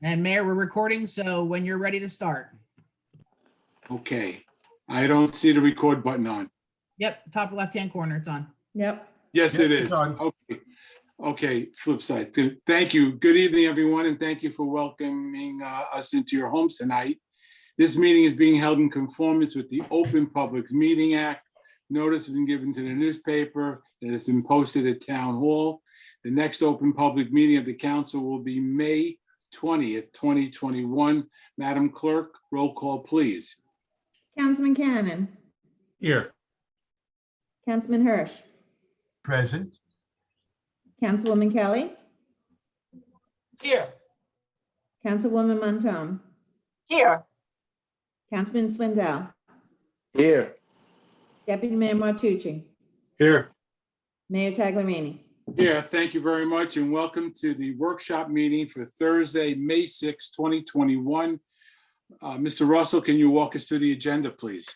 And Mayor, we're recording, so when you're ready to start. Okay, I don't see the record button on. Yep, top left-hand corner, it's on. Yep. Yes, Yep, it it's is. on. Okay, flip side. Thank you. Good evening, everyone, and thank you for welcoming us into your homes tonight. This meeting is being held in conformance with the Open Public Meeting Act. Notice has been given to the newspaper and it's been posted at Town Hall. The next open public meeting of the council will be May 20th, 2021. Madam Clerk, roll call, please. Councilman Cannon, Here. Councilman Hirsch, Present. Councilwoman Kelly, Here. Councilwoman Montone, Here. Councilman Swindell, Here. Deputy Mayor Martucci, Here. Mayor Taglerini. Yeah, thank you very much and welcome to the workshop meeting for Thursday, May 6, 2021. Mr. Russell, can you walk us through the agenda, please?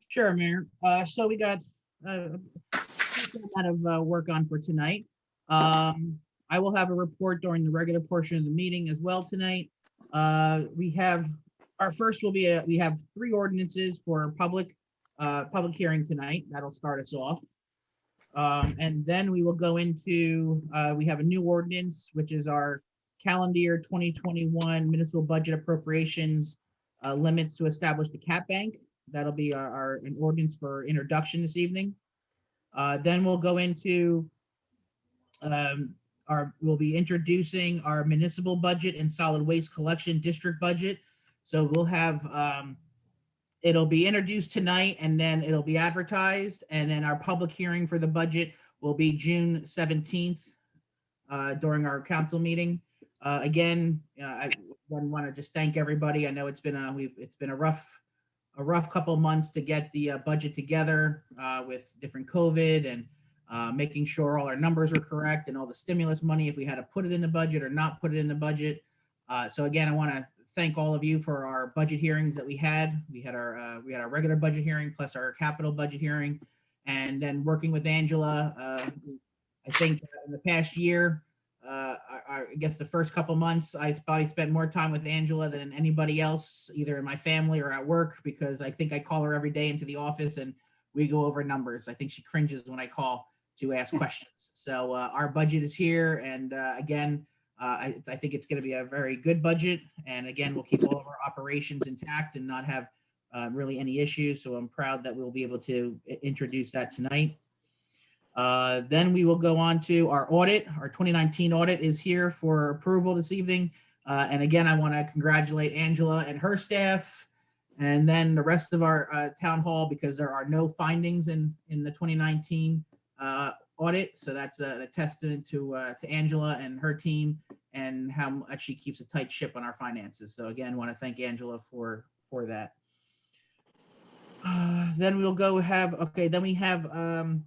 Sure, Mayor. So we got a lot of work on for tonight. I will have a report during the regular portion of the meeting as well tonight. We have, our first will be, we have 3 ordinances for public hearing tonight. That'll start us off. And then we will go into, we have a new ordinance, which is our calendar year 2021 municipal budget appropriations limits to establish the cap bank. That'll be an ordinance for introduction this evening. Then we'll go into we'll be introducing our municipal budget and solid waste collection district budget. So we'll have it'll be introduced tonight and then it'll be advertised. And then our public hearing for the budget will be June 17th during our council meeting. Again, I want to just thank everybody. I know it's been a rough couple of months to get the budget together with different COVID and making sure all our numbers are correct and all the stimulus money, if we had to put it in the budget or not put it in the budget. So again, I want to thank all of you for our budget hearings that we had. We had our regular budget hearing plus our capital budget hearing, and then working with Angela. I think in the past year, I guess the first couple months, I probably spent more time with Angela than anybody else, either in my family or at work, because I think I call her every day into the office and we go over numbers. I think she cringes when I call to ask questions. So our budget is here, and again, I think it's going to be a very good budget. And again, we'll keep all of our operations intact and not have really any issues. So I'm proud that we'll be able to introduce that tonight. Then we will go on to our audit. Our 2019 audit is here for approval this evening. And again, I want to congratulate Angela and her staff, and then the rest of our town hall, because there are no findings in the 2019 audit. So that's a testament to Angela and her team and how much she keeps a tight ship on our finances. So again, want to thank Angela for that. Then we'll go have, then we have a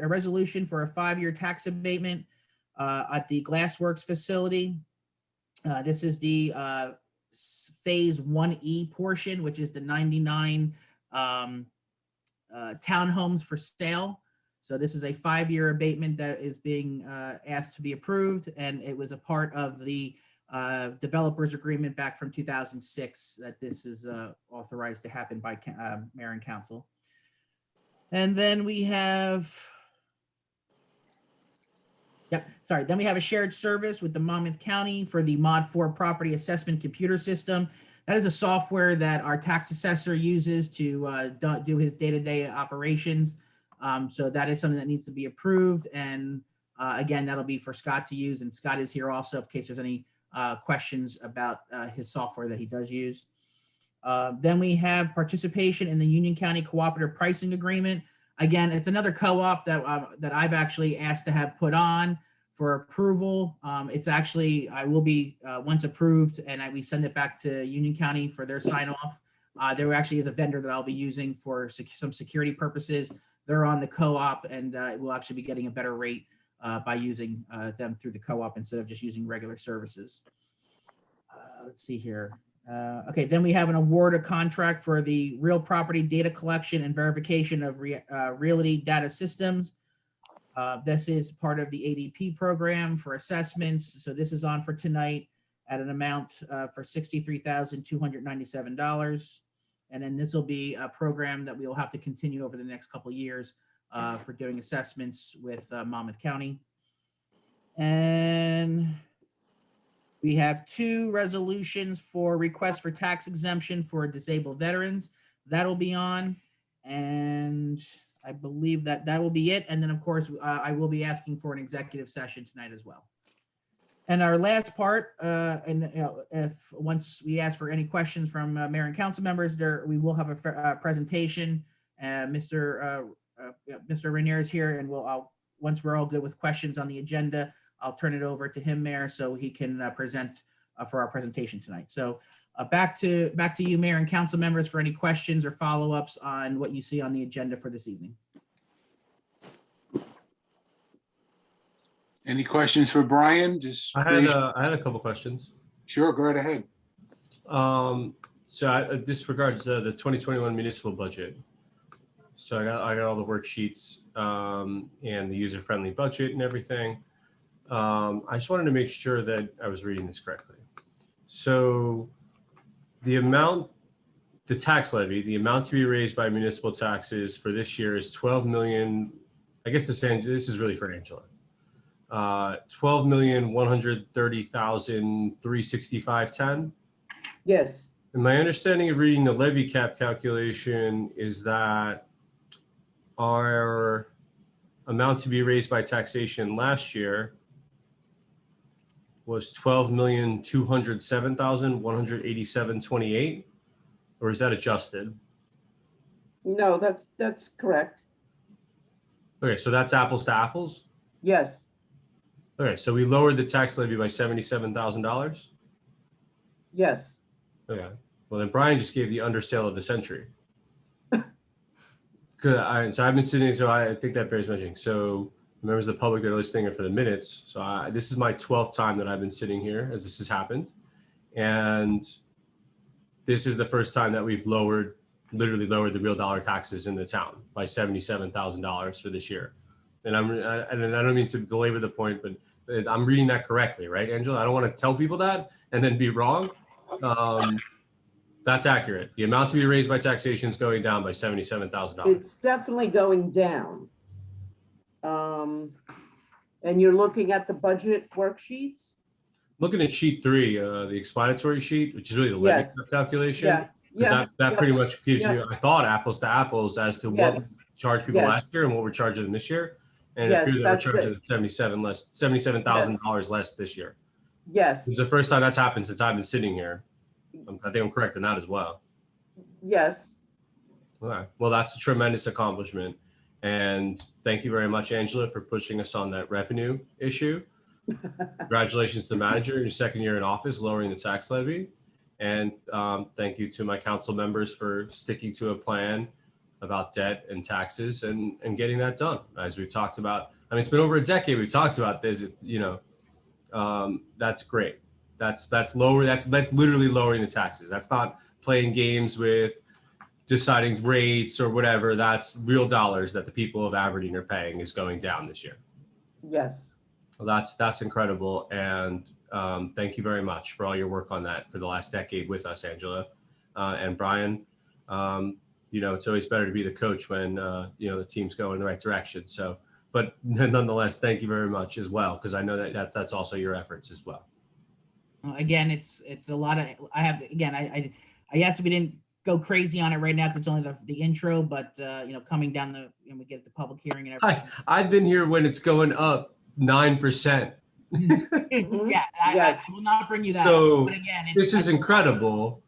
resolution for a 5-year tax abatement at the Glassworks facility. This is the phase 1E portion, which is the 99 townhomes for sale. So this is a 5-year abatement that is being asked to be approved, and it was a part of the developers agreement back from 2006 that this is authorized to happen by mayor and council. And then we have, then we have a shared service with the Monmouth County for the Mod 4 property assessment computer system. That is a software that our tax assessor uses to do his day-to-day operations. So that is something that needs to be approved. And again, that'll be for Scott to use. And Scott is here also in case there's any questions about his software that he does use. Then we have participation in the Union County Cooperative Pricing Agreement. Again, it's another co-op that I've actually asked to have put on for approval. It's actually, I will be, once approved, and we send it back to Union County for their sign off. There actually is a vendor that I'll be using for some security purposes. They're on the co-op, and we'll actually be getting a better rate by using them through the co-op instead of just using regular services. Let's see here. Okay, then we have an award of contract for the real property data collection and verification of realty data systems. This is part of the ADP program for assessments. So this is on for tonight. at an amount for $63,297. And then this will be a program that we will have to continue over the next couple of years for doing assessments with Monmouth County. And we have 2 resolutions for requests for tax exemption for disabled veterans. That'll be on. And I believe that will be it. And then, of course, I will be asking for an executive session tonight as well. And our last part, if once we ask for any questions from mayor and council members, we will have a presentation. Mr. Rainier is here, and once we're all good with questions on the agenda, I'll turn it over to him, Mayor, so he can present for our presentation tonight. So back to you, Mayor and council members, for any questions or follow-ups on what you see on the agenda for this evening. Any questions for Brian? Just I had a couple questions. Sure, go right ahead. So this regards the 2021 municipal budget. So I got all the worksheets and the user-friendly budget and everything. I just wanted to make sure that I was reading this correctly. So the tax levy, the amount to be raised by municipal taxes for this year is 12 million. I guess this is really for Angela. 12,130,365.10. Yes. And my understanding of reading the levy cap calculation is that our amount to be raised by taxation last year was 12,207,187.28, or is that adjusted? No, that's correct. Okay, so that's apples to apples. Yes. Okay, so we lowered the tax levy by $77,000. Yes. Okay, well then Brian just gave the undersale of the century. So I've been sitting, so I think that bears mentioning. So members of the public that are listening are for the minutes. So this is my 12th time that I've been sitting here as this has happened. And this is the first time that we've literally lowered the real dollar taxes in the town by $77,000 for this year. And I don't mean to belabor the point, but I'm reading that correctly, right, Angela? I don't want to tell people that and then be wrong. That's accurate. The amount to be raised by taxation is going down by $77,000. It's definitely going down. And you're looking at the budget worksheets? Looking at sheet 3, the explanatory sheet, which is really the levy Yes. calculation. Yeah. 'Cause that yeah. pretty much gives Yeah. you, I thought, apples to apples as to what we Yes. charged people Yes. last year and what we're charging them this year. And it Yes, appears that that's we're charging $77,000 less this year. Yes. It's the first time that's happened since I've been sitting here. I think I'm correct in that as well. Yes. All right. Well, that's a tremendous accomplishment. And thank you very much, Angela, for pushing us on that revenue issue. Congratulations to the manager in your second year in office, lowering the tax levy. And thank you to my council members for sticking to a plan about debt and taxes and getting that done. As we've talked about, I mean, it's been over a decade we've talked about this, that's great. That's literally lowering the taxes. That's not playing games with deciding rates or whatever. That's real dollars that the people of Aberdeen are paying is going down this year. Yes. Well, that's incredible. And thank you very much for all your work on that for the last decade with us, Angela and Brian. It's always better to be the coach when, the team's going in the right direction. So, but nonetheless, thank you very much as well, because I know that's also your efforts as well. Again, it's a lot of, I guess we didn't go crazy on it right now because it's only the intro, but coming down we get the public hearing and everything. I've been here when it's going up 9%. Yeah, Yes. I will not bring you that. So, but again, this is incredible.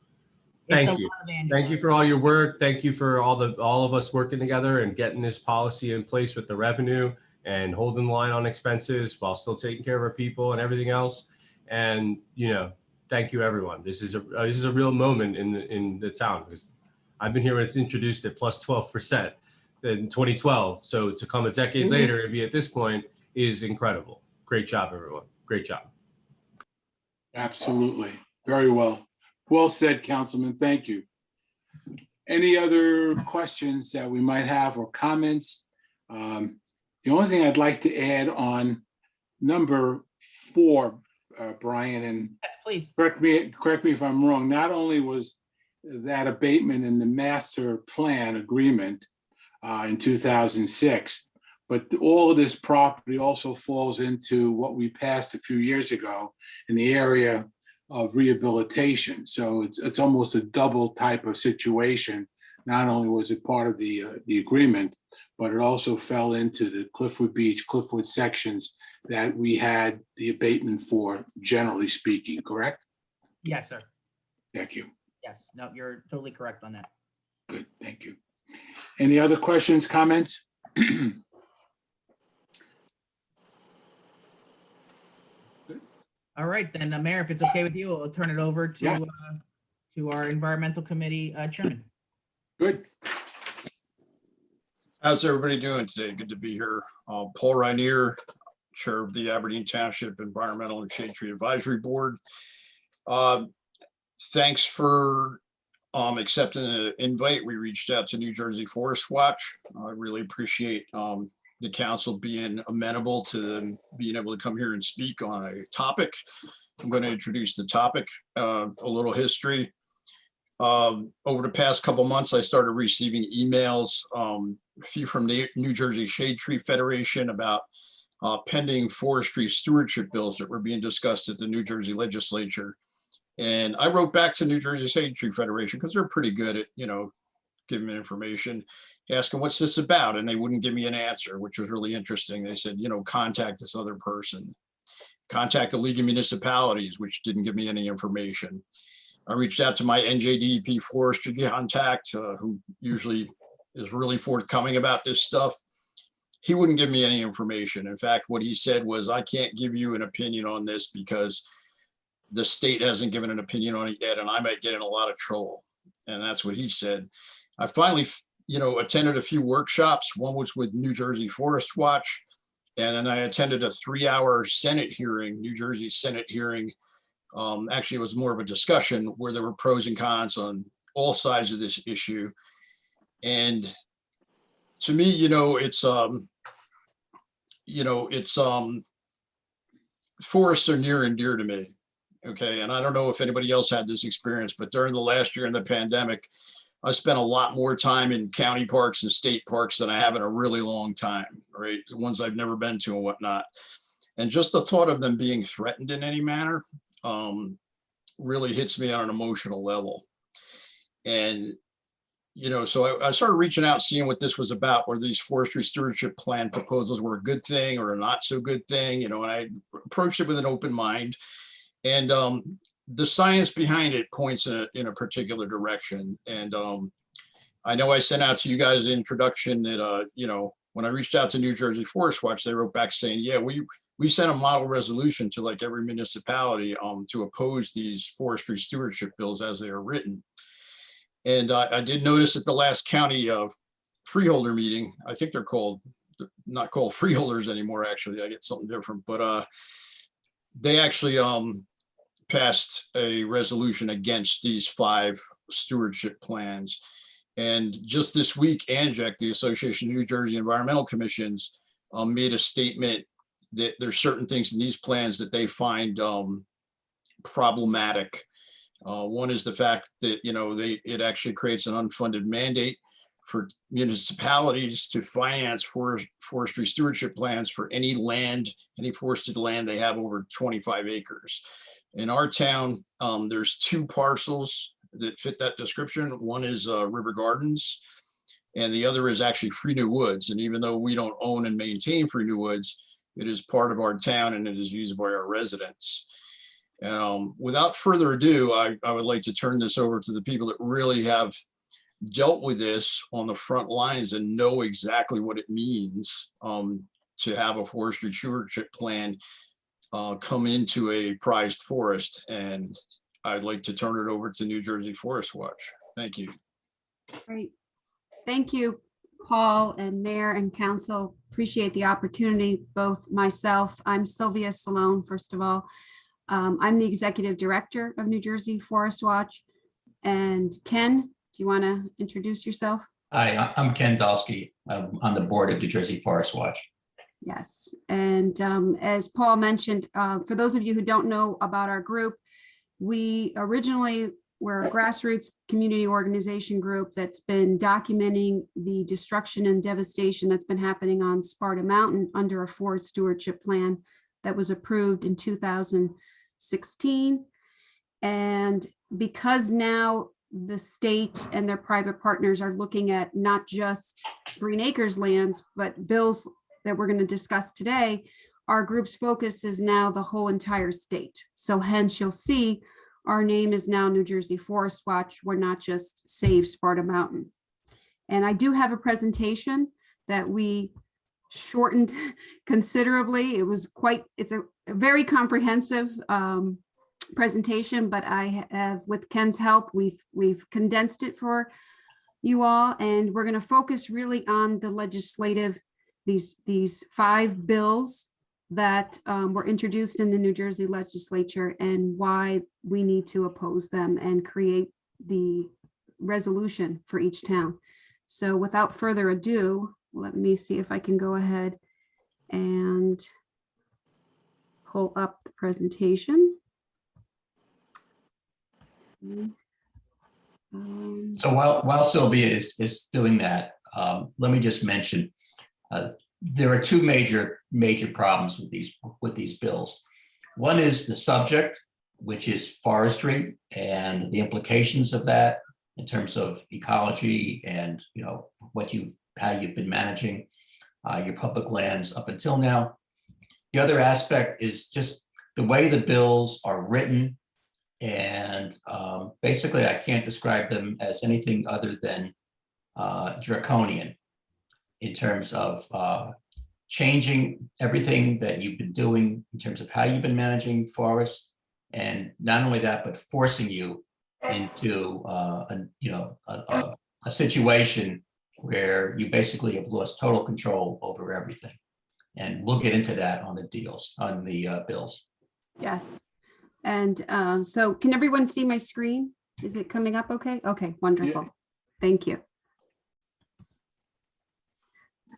Thank you. Thank you for all your work. Thank you for all of us working together and getting this policy in place with the revenue and holding the line on expenses while still taking care of our people and everything else. And, thank you, everyone. This is a real moment in the town, because I've been here when it's introduced at plus 12% in 2012. So to come a decade later and be at this point is incredible. Great job, everyone. Great job. Absolutely. Very well. Well said, Councilman. Thank you. Any other questions that we might have or comments? The only thing I'd like to add on number 4, Brian, and Yes, please. correct me if I'm wrong, not only was that abatement in the master plan agreement in 2006, but all of this property also falls into what we passed a few years ago in the area of rehabilitation. So it's almost a double type of situation. Not only was it part of the agreement, but it also fell into the Cliffwood Beach, Cliffwood sections that we had the abatement for, generally speaking, correct? Yes, sir. Thank you. Yes. No, you're totally correct on that. Good, thank you. Any other questions, comments? All right, then, Mayor, if it's okay with you, I'll turn it over Yeah. to our environmental committee chairman. Good. How's everybody doing today? Good to be here. Paul Rainier, Chair of the Aberdeen Township Environmental and Shade Tree Advisory Board. Thanks for accepting the invite. We reached out to New Jersey Forest Watch. I really appreciate the council being amenable to them being able to come here and speak on a topic. I'm going to introduce the topic, a little history. Over the past couple months, I started receiving emails, a few from the New Jersey Shade Tree Federation about pending forestry stewardship bills that were being discussed at the New Jersey legislature. And I wrote back to New Jersey Shade Tree Federation because they're pretty good at, giving me information, asking what's this about? And they wouldn't give me an answer, which was really interesting. They said, contact this other person, contact the League of Municipalities, which didn't give me any information. I reached out to my NJDEP forestry contact, who usually is really forthcoming about this stuff. He wouldn't give me any information. In fact, what he said was, I can't give you an opinion on this because the state hasn't given an opinion on it yet, and I might get in a lot of trouble. And that's what he said. I finally, attended a few workshops. One was with New Jersey Forest Watch, and then I attended a 3-hour Senate hearing, New Jersey Senate hearing. Actually, it was more of a discussion where there were pros and cons on all sides of this issue. And to me, forests are near and dear to me. Okay. And I don't know if anybody else had this experience, but during the last year in the pandemic, I spent a lot more time in county parks and state parks than I have in a really long time, right? The ones I've never been to and whatnot. And just the thought of them being threatened in any manner really hits me on an emotional level. And, so I started reaching out, seeing what this was about, where these forestry stewardship plan proposals were a good thing or a not so good thing, and I approached it with an open mind. And the science behind it points in a particular direction. And I know I sent out to you guys an introduction that, when I reached out to New Jersey Forest Watch, they wrote back saying, yeah, we sent a model resolution to like every municipality to oppose these forestry stewardship bills as they are written. And I did notice at the last county freeholder meeting, I think they're not called freeholders anymore, actually, I get something different, but they actually passed a resolution against these 5 stewardship plans. And just this week, ANJEC, the Association of New Jersey Environmental Commissions, made a statement that there's certain things in these plans that they find problematic. One is the fact that, it actually creates an unfunded mandate for municipalities to finance forestry stewardship plans for any forested land they have over 25 acres. In our town, there's 2 parcels that fit that description. One is River Gardens, and the other is actually Free New Woods. And even though we don't own and maintain Free New Woods, it is part of our town and it is used by our residents. Without further ado, I would like to turn this over to the people that really have dealt with this on the front lines and know exactly what it means to have a forestry stewardship plan come into a prized forest. And I'd like to turn it over to New Jersey Forest Watch. Thank you. Great. Thank you, Paul and Mayor and Council. Appreciate the opportunity, both myself. I'm Sylvia Salone, first of all. I'm the Executive Director of New Jersey Forest Watch. And Ken, do you want to introduce yourself? Hi, I'm Ken Dalsky. I'm on the board of New Jersey Forest Watch. Yes, and as Paul mentioned, for those of you who don't know about our group, we originally were a grassroots community organization group that's been documenting the destruction and devastation that's been happening on Sparta Mountain under a forest stewardship plan that was approved in 2016. And because now the state and their private partners are looking at not just Green Acres lands, but bills that we're going to discuss today, our group's focus is now the whole entire state. So hence you'll see our name is now New Jersey Forest Watch. We're not just Save Sparta Mountain. And I do have a presentation that we shortened considerably. It's a very comprehensive presentation, but I have, with Ken's help, we've condensed it for you all, and we're going to focus really on the legislative, these 5 bills that were introduced in the New Jersey legislature and why we need to oppose them and create the resolution for each town. So without further ado, let me see if I can go ahead and pull up the presentation. So while Sylvia is doing that, let me just mention there are 2 major problems with these bills. One is the subject, which is forestry and the implications of that in terms of ecology and how you've been managing your public lands up until now. The other aspect is just the way the bills are written, and basically I can't describe them as anything other than draconian in terms of changing everything that you've been doing in terms of how you've been managing forests, and not only that, but forcing you into a situation where you basically have lost total control over everything. And we'll get into that on the bills. Yes. And so can everyone see my screen? Is it coming up okay? Okay, wonderful. Yeah. Thank you.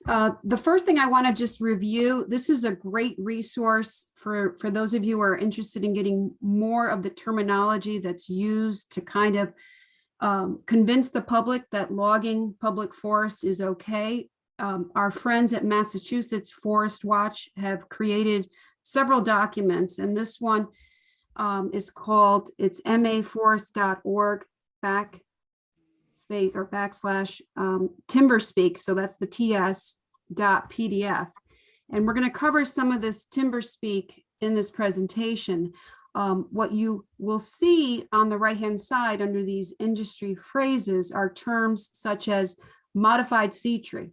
The first thing I want to just review, this is a great resource for those of you who are interested in getting more of the terminology that's used to kind of convince the public that logging public forest is okay. Our friends at Massachusetts Forest Watch have created several documents, and this one is called, it's maforest.org / timber speak. So that's the TS.PDF. And we're going to cover some of this timber speak in this presentation. What you will see on the right-hand side under these industry phrases are terms such as modified sea tree,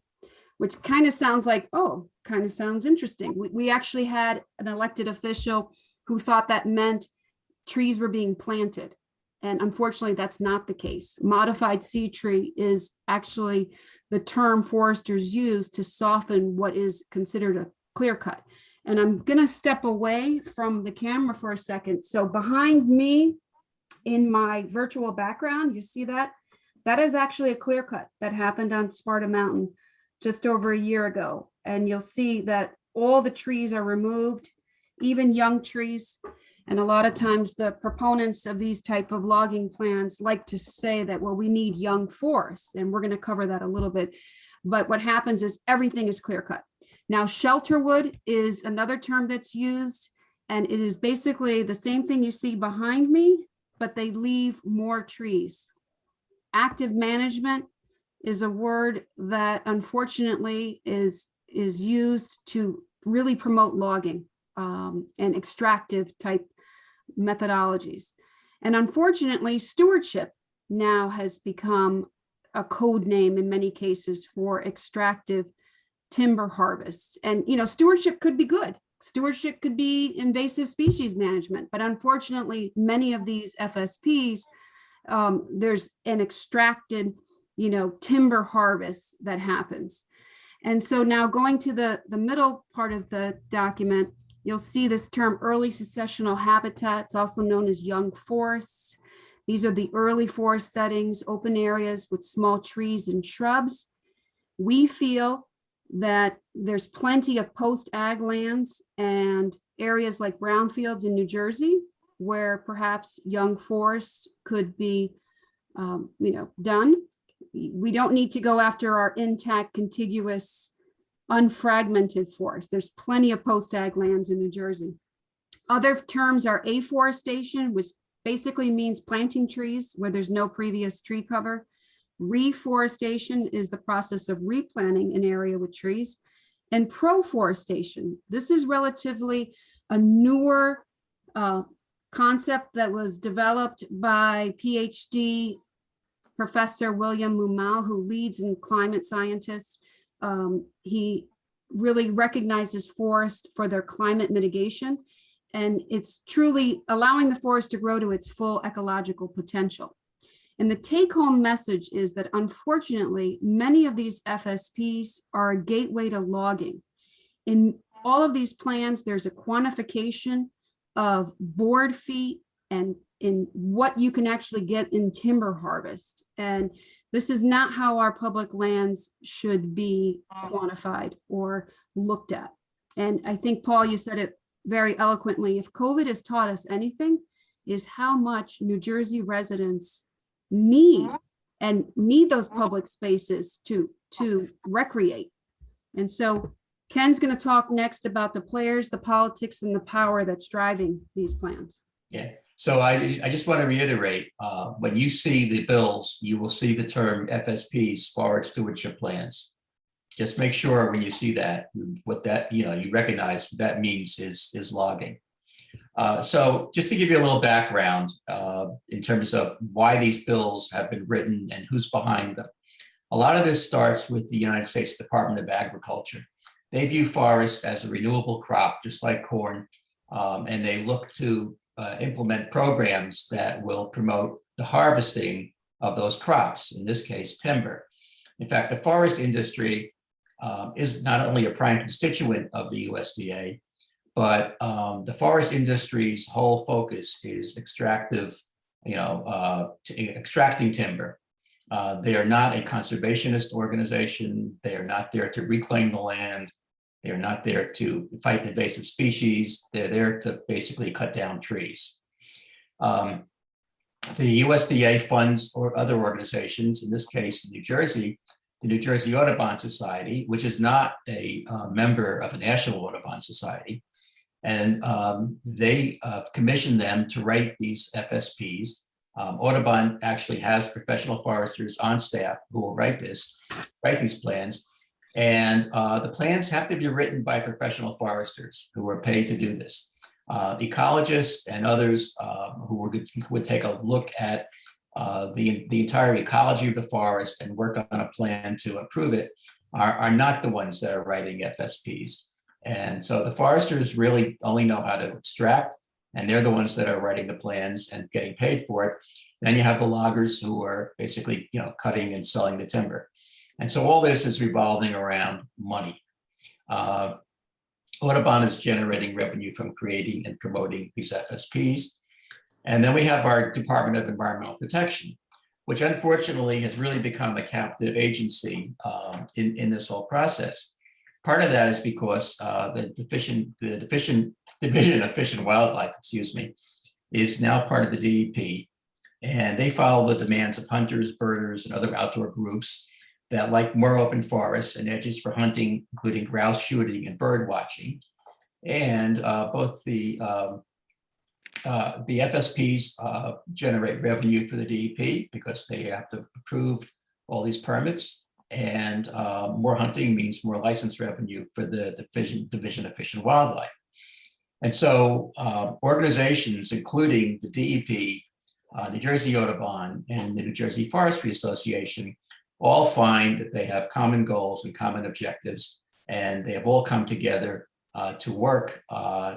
which kind of sounds like, oh, kind of sounds interesting. We actually had an elected official who thought that meant trees were being planted. And unfortunately, that's not the case. Modified sea tree is actually the term foresters use to soften what is considered a clear cut. And I'm going to step away from the camera for a second. So behind me in my virtual background, you see that? That is actually a clear cut that happened on Sparta Mountain just over a year ago. And you'll see that all the trees are removed, even young trees. And a lot of times the proponents of these type of logging plans like to say that, well, we need young forests, and we're going to cover that a little bit. But what happens is everything is clear cut. Now, shelterwood is another term that's used, and it is basically the same thing you see behind me, but they leave more trees. Active management is a word that unfortunately is used to really promote logging and extractive type methodologies. And unfortunately, stewardship now has become a code name in many cases for extractive timber harvests. And, stewardship could be good. Stewardship could be invasive species management, but unfortunately, many of these FSPs, there's an extracted, timber harvest that happens. And so now going to the middle part of the document, you'll see this term early successional habitats, also known as young forests. These are the early forest settings, open areas with small trees and shrubs. We feel that there's plenty of post-ag lands and areas like brownfields in New Jersey where perhaps young forests could be, done. We don't need to go after our intact, contiguous, unfragmented forest. There's plenty of post-ag lands in New Jersey. Other terms are afforestation, which basically means planting trees where there's no previous tree cover. Reforestation is the process of replanting an area with trees. And proforestation, this is relatively a newer concept that was developed by PhD Professor William Mumal, who leads in climate scientists. He really recognizes forest for their climate mitigation, and it's truly allowing the forest to grow to its full ecological potential. And the take-home message is that unfortunately, many of these FSPs are a gateway to logging. In all of these plans, there's a quantification of board feet and in what you can actually get in timber harvest. And this is not how our public lands should be quantified or looked at. And I think, Paul, you said it very eloquently. If COVID has taught us anything, is how much New Jersey residents need those public spaces to recreate. And so Ken's going to talk next about the players, the politics, and the power that's driving these plans. Yeah, so I just want to reiterate, when you see the bills, you will see the term FSPs, Forest Stewardship Plans. Just make sure when you see that, what that, you recognize what that means is logging. So just to give you a little background in terms of why these bills have been written and who's behind them. A lot of this starts with the United States Department of Agriculture. They view forest as a renewable crop, just like corn, and they look to implement programs that will promote the harvesting of those crops, in this case, timber. In fact, the forest industry is not only a prime constituent of the USDA, but the forest industry's whole focus is extracting timber. They are not a conservationist organization. They are not there to reclaim the land. They are not there to fight invasive species. They're there to basically cut down trees. The USDA funds or other organizations, in this case, in New Jersey, the New Jersey Audubon Society, which is not a member of the National Audubon Society. And they commissioned them to write these FSPs. Audubon actually has professional foresters on staff who will write these plans. And the plans have to be written by professional foresters who are paid to do this. Ecologists and others who would take a look at the entire ecology of the forest and work on a plan to improve it are not the ones that are writing FSPs. And so the foresters really only know how to extract, and they're the ones that are writing the plans and getting paid for it. Then you have the loggers who are basically, cutting and selling the timber. And so all this is revolving around money. Audubon is generating revenue from creating and promoting these FSPs. And then we have our Department of Environmental Protection, which unfortunately has really become a captive agency in this whole process. Part of that is because the Division of Fish and Wildlife, is now part of the DEP. And they follow the demands of hunters, birders, and other outdoor groups that like more open forests and edges for hunting, including grouse shooting and bird watching. And both the FSPs generate revenue for the DEP because they have to approve all these permits. And more hunting means more license revenue for the Division of Fish and Wildlife. And so organizations, including the DEP, New Jersey Audubon, and the New Jersey Forestry Association, all find that they have common goals and common objectives, and they have all come together to work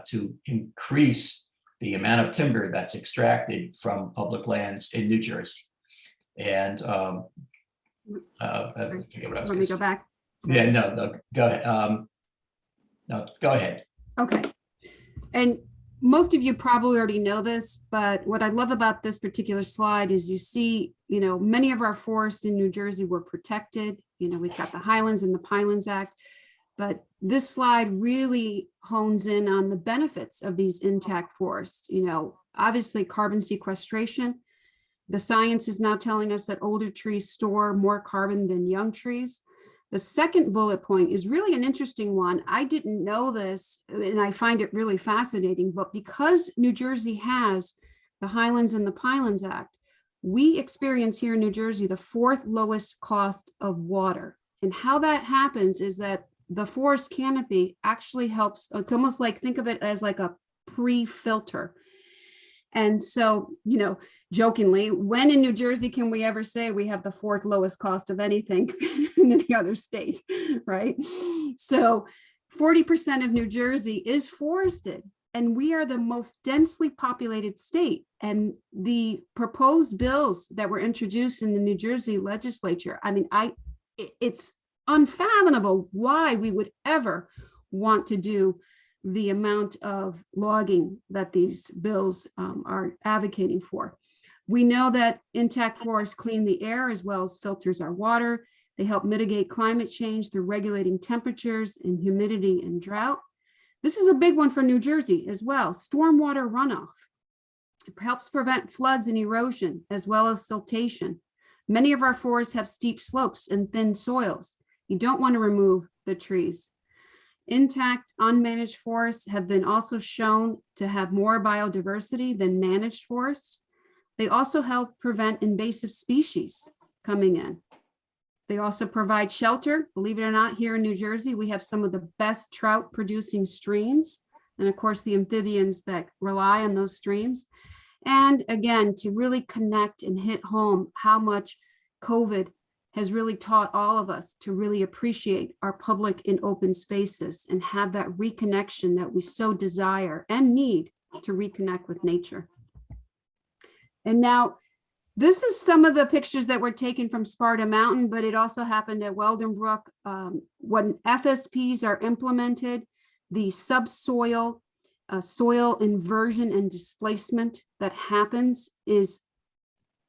to increase the amount of timber that's extracted from public lands in New Jersey. And I forget what I was Let me go back. Yeah, no, go ahead. No, go ahead. Okay. And most of you probably already know this, but what I love about this particular slide is you see, many of our forests in New Jersey were protected. We've got the Highlands and the Pinelands Act. But this slide really hones in on the benefits of these intact forests. You know, obviously carbon sequestration. The science is now telling us that older trees store more carbon than young trees. The second bullet point is really an interesting one. I didn't know this, and I find it really fascinating, but because New Jersey has the Highlands and the Pinelands Act, we experience here in New Jersey the fourth lowest cost of water. And how that happens is that the forest canopy actually helps. It's almost like, think of it as like a pre-filter. And so, you know, jokingly, when in New Jersey can we ever say we have the fourth lowest cost of anything in any other state, right? So 40% of New Jersey is forested, and we are the most densely populated state. And the proposed bills that were introduced in the New Jersey legislature, I mean, it's unfathomable why we would ever want to do the amount of logging that these bills are advocating for. We know that intact forests clean the air as well as filters our water. They help mitigate climate change through regulating temperatures and humidity and drought. This is a big one for New Jersey as well. Stormwater runoff. It helps prevent floods and erosion as well as siltation. Many of our forests have steep slopes and thin soils. You don't want to remove the trees. Intact, unmanaged forests have been also shown to have more biodiversity than managed forests. They also help prevent invasive species coming in. They also provide shelter. Believe it or not, here in New Jersey, we have some of the best trout producing streams. And of course, the amphibians that rely on those streams. And again, to really connect and hit home how much COVID has really taught all of us to really appreciate our public and open spaces and have that reconnection that we so desire and need to reconnect with nature. And now, this is some of the pictures that were taken from Sparta Mountain, but it also happened at Weldon Brook. When FSPs are implemented, the subsoil, soil inversion and displacement that happens is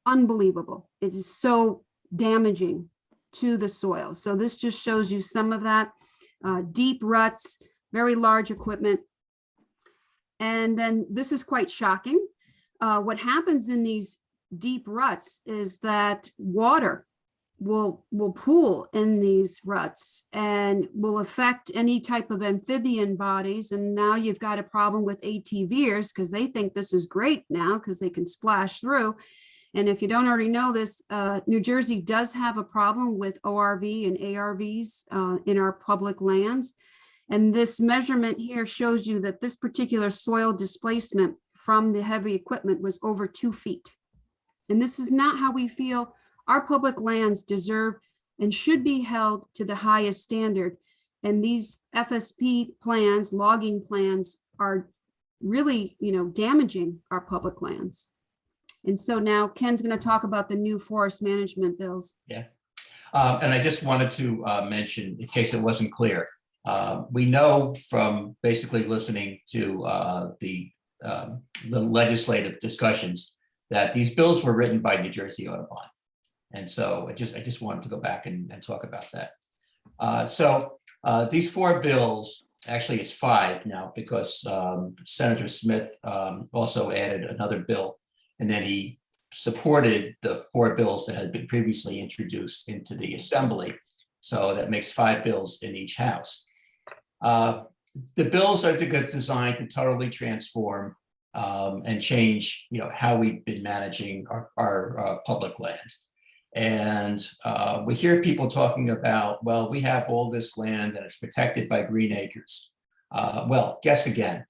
unbelievable. It is so damaging to the soil. So this just shows you some of that. Deep ruts, very large equipment. And then this is quite shocking. What happens in these deep ruts is that water will pool in these ruts and will affect any type of amphibian bodies. And now you've got a problem with ATVers because they think this is great now because they can splash through. And if you don't already know this, New Jersey does have a problem with ORV and ARVs in our public lands. And this measurement here shows you that this particular soil displacement from the heavy equipment was over 2 feet. And this is not how we feel our public lands deserve and should be held to the highest standard. And these FSP plans, logging plans, are really, damaging our public lands. And so now Ken's going to talk about the new forest management bills. Yeah. And I just wanted to mention, in case it wasn't clear, we know from basically listening to the legislative discussions that these bills were written by New Jersey Audubon. And so I just wanted to go back and talk about that. So these 4 bills, actually it's 5 now because Senator Smith also added another bill. And then he supported the 4 bills that had been previously introduced into the assembly. So that makes 5 bills in each house. The bills are designed to totally transform and change, how we've been managing our public land. And we hear people talking about, well, we have all this land and it's protected by green acres. Well, guess again.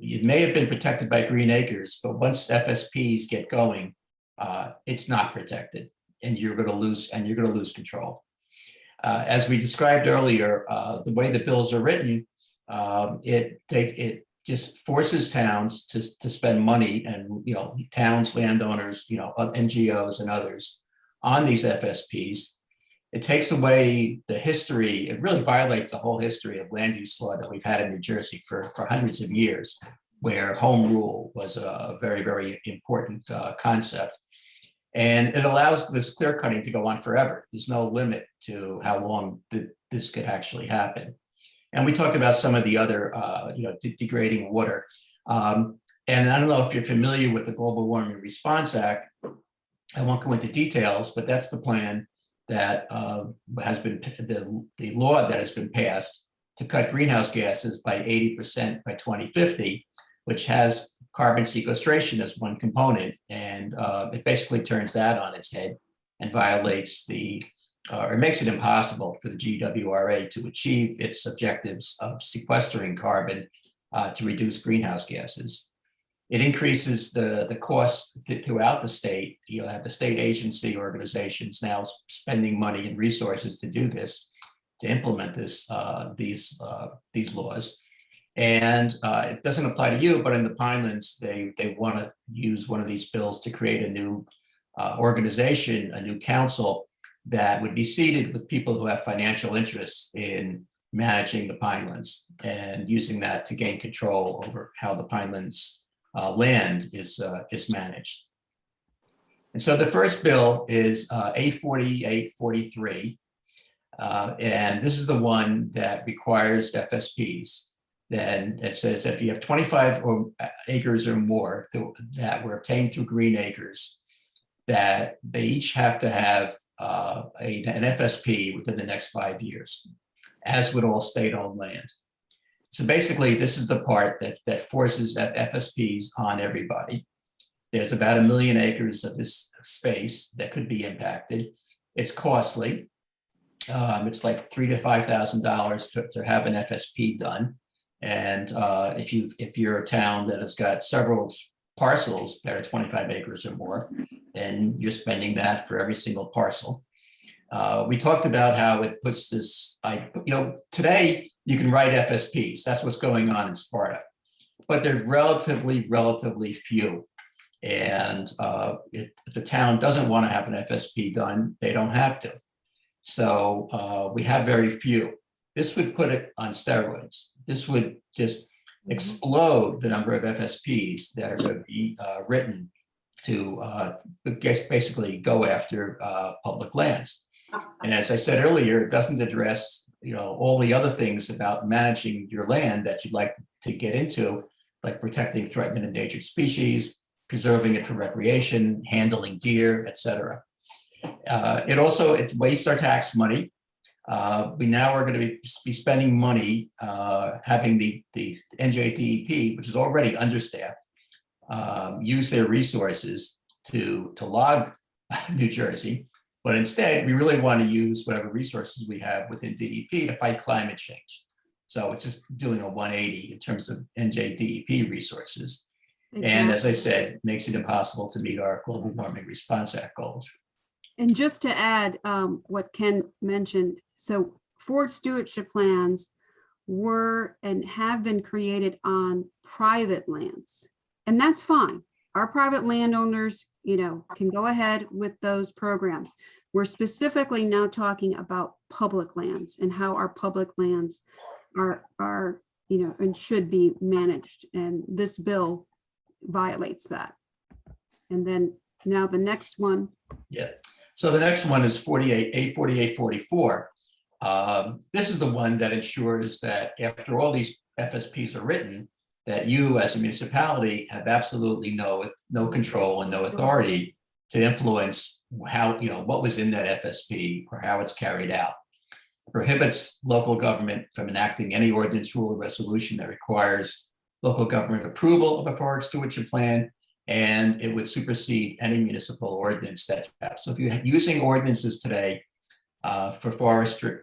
It may have been protected by green acres, but once FSPs get going, it's not protected, and you're going to lose control. As we described earlier, the way the bills are written, it just forces towns to spend money, and towns, landowners, NGOs and others on these FSPs. It takes away the history. It really violates the whole history of land use law that we've had in New Jersey for hundreds of years, where home rule was a very, very important concept. And it allows this clear cutting to go on forever. There's no limit to how long this could actually happen. And we talked about some of the other, degrading water. And I don't know if you're familiar with the Global Warming Response Act. I won't go into details, but that's the plan that has been, the law that has been passed to cut greenhouse gases by 80% by 2050, which has carbon sequestration as one component. And it basically turns that on its head and violates or makes it impossible for the GWRA to achieve its objectives of sequestering carbon to reduce greenhouse gases. It increases the costs throughout the state. You'll have the state agency organizations now spending money and resources to do this, to implement these laws. And it doesn't apply to you, but in the Pinelands, they want to use one of these bills to create a new organization, a new council that would be seated with people who have financial interests in managing the Pinelands and using that to gain control over how the Pinelands land is managed. And so the first bill is A4843. And this is the one that requires FSPs. Then it says if you have 25 acres or more that were obtained through green acres, that they each have to have an FSP within the next 5 years, as with all state-owned land. So basically, this is the part that forces that FSPs on everybody. There's about 1 million acres of this space that could be impacted. It's costly. It's like $3,000 to $5,000 to have an FSP done. And if you're a town that has got several parcels that are 25 acres or more, then you're spending that for every single parcel. We talked about how it puts this, today you can write FSPs. That's what's going on in Sparta, but they're relatively few. And if the town doesn't want to have an FSP done, they don't have to. So we have very few. This would put it on steroids. This would just explode the number of FSPs that are going to be written to basically go after public lands. And as I said earlier, it doesn't address all the other things about managing your land that you'd like to get into, like protecting threatened and endangered species, preserving it for recreation, handling deer, etc. It wastes our tax money. We now are going to be spending money having the NJDEP, which is already understaffed, use their resources to log New Jersey. But instead, we really want to use whatever resources we have within DEP to fight climate change. So it's just doing a 180 in terms of NJDEP resources. And as I said, makes it impossible to meet our Global Warming Response Act goals. And just to add what Ken mentioned, so forward stewardship plans were and have been created on private lands, and that's fine. Our private landowners, can go ahead with those programs. We're specifically now talking about public lands and how our public lands are and should be managed. And this bill violates that. And then now the next one. Yeah. So the next one is A4844. This is the one that ensures that after all these FSPs are written, that you as a municipality have absolutely no control and no authority to influence how, what was in that FSP or how it's carried out. It prohibits local government from enacting any ordinance, rule, or resolution that requires local government approval of a forest stewardship plan, and it would supersede any municipal ordinance that you have. So if you're using ordinances today for forest, for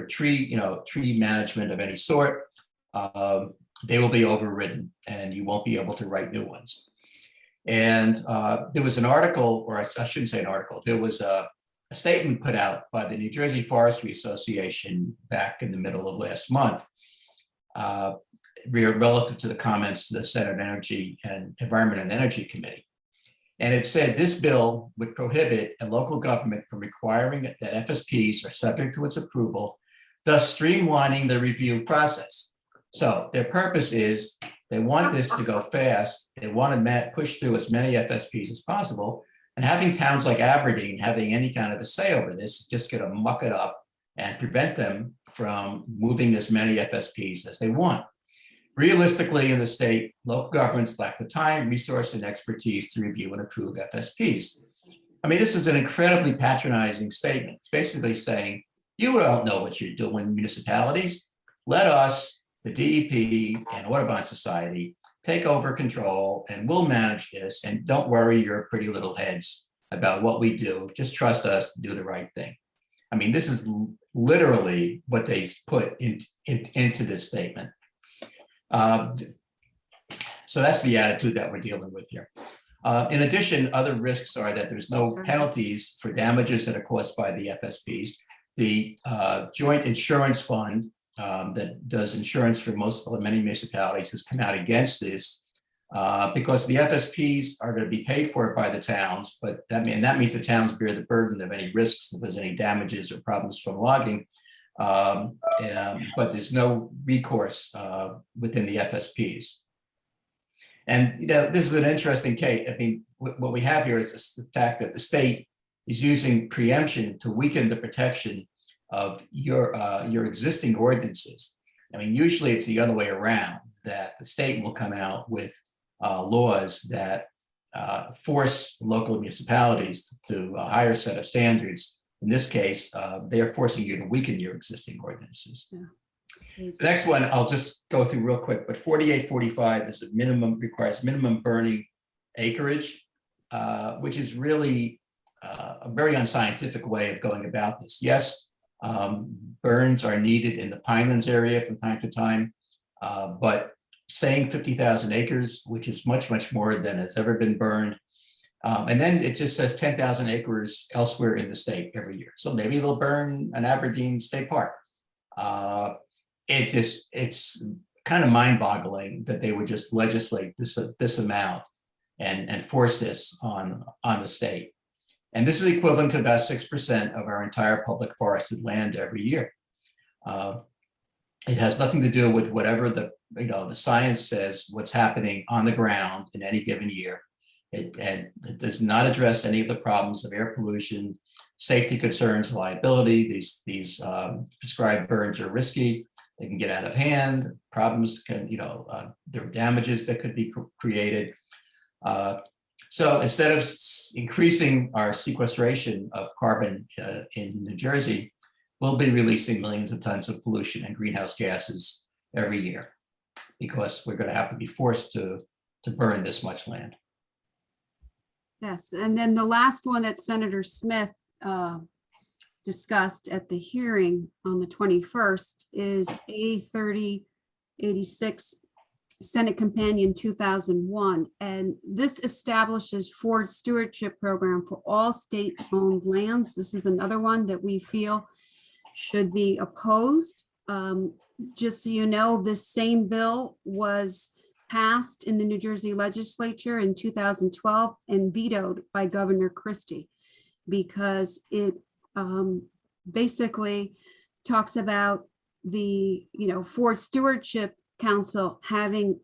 tree, tree management of any sort, they will be overridden and you won't be able to write new ones. And there was an article, or I shouldn't say an article, there was a statement put out by the New Jersey Forestry Association back in the middle of last month, relative to the comments to the Senate Energy and Environment and Energy Committee. And it said this bill would prohibit a local government from requiring that FSPs are subject to its approval, thus streamlining the review process. So their purpose is they want this to go fast. They want to push through as many FSPs as possible, And having towns like Aberdeen having any kind of a say over this is just going to muck it up and prevent them from moving as many FSPs as they want. Realistically, in the state, local governments lack the time, resource, and expertise to review and approve FSPs. I mean, this is an incredibly patronizing statement. It's basically saying, you don't know what you're doing, municipalities. Let us, the DEP and Audubon Society, take over control and we'll manage this. And don't worry your pretty little heads about what we do. Just trust us to do the right thing. I mean, this is literally what they put into this statement. So that's the attitude that we're dealing with here. In addition, other risks are that there's no penalties for damages that are caused by the FSPs. The joint insurance fund that does insurance for many municipalities has come out against this because the FSPs are going to be paid for by the towns, but that means the towns bear the burden of any risks if there's any damages or problems from logging. But there's no recourse within the FSPs. And this is an interesting case. I mean, what we have here is the fact that the state is using preemption to weaken the protection of your existing ordinances. I mean, usually it's the other way around, that the state will come out with laws that force local municipalities to a higher set of standards. In this case, they're forcing you to weaken your existing ordinances. Yeah. The next one, I'll just go through real quick, but 4845 is a minimum, requires minimum burning acreage, which is really a very unscientific way of going about this. Yes, burns are needed in the Pinelands area from time to time, but saying 50,000 acres, which is much, much more than has ever been burned. And then it just says 10,000 acres elsewhere in the state every year. So maybe they'll burn an Aberdeen State Park. It's kind of mind-boggling that they would just legislate this amount and force this on the state. And this is equivalent to about 6% of our entire public forested land every year. It has nothing to do with whatever the science says, what's happening on the ground in any given year. It does not address any of the problems of air pollution, safety concerns, liability. These prescribed burns are risky. They can get out of hand. Problems can, there are damages that could be created. So instead of increasing our sequestration of carbon in New Jersey, we'll be releasing millions of tons of pollution and greenhouse gases every year because we're going to have to be forced to burn this much land. Yes, and then the last one that Senator Smith discussed at the hearing on the 21st is A3086 Senate Companion 2001. And this establishes forest stewardship program for all state-owned lands. This is another one that we feel should be opposed. Just so you know, this same bill was passed in the New Jersey legislature in 2012 and vetoed by Governor Christie because it basically talks about the Forest Stewardship Council having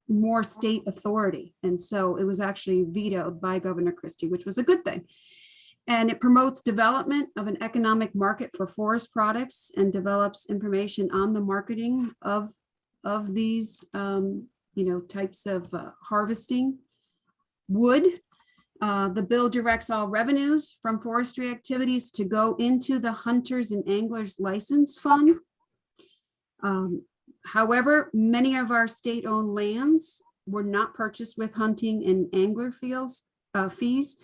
more state authority. And so it was actually vetoed by Governor Christie, which was a good thing. And it promotes development of an economic market for forest products and develops information on the marketing of these types of harvesting wood. The bill directs all revenues from forestry activities to go into the Hunters and Anglers License Fund. However, many of our state-owned lands were not purchased with hunting and angler fees.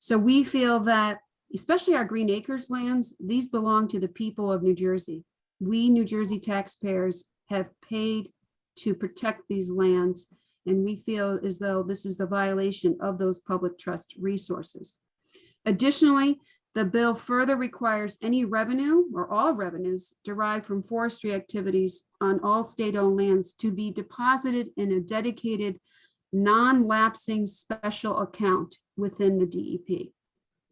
So we feel that, especially our Green Acres lands, these belong to the people of New Jersey. We New Jersey taxpayers have paid to protect these lands, and we feel as though this is the violation of those public trust resources. Additionally, the bill further requires any revenue or all revenues derived from forestry activities on all state-owned lands to be deposited in a dedicated non-lapsing special account within the DEP.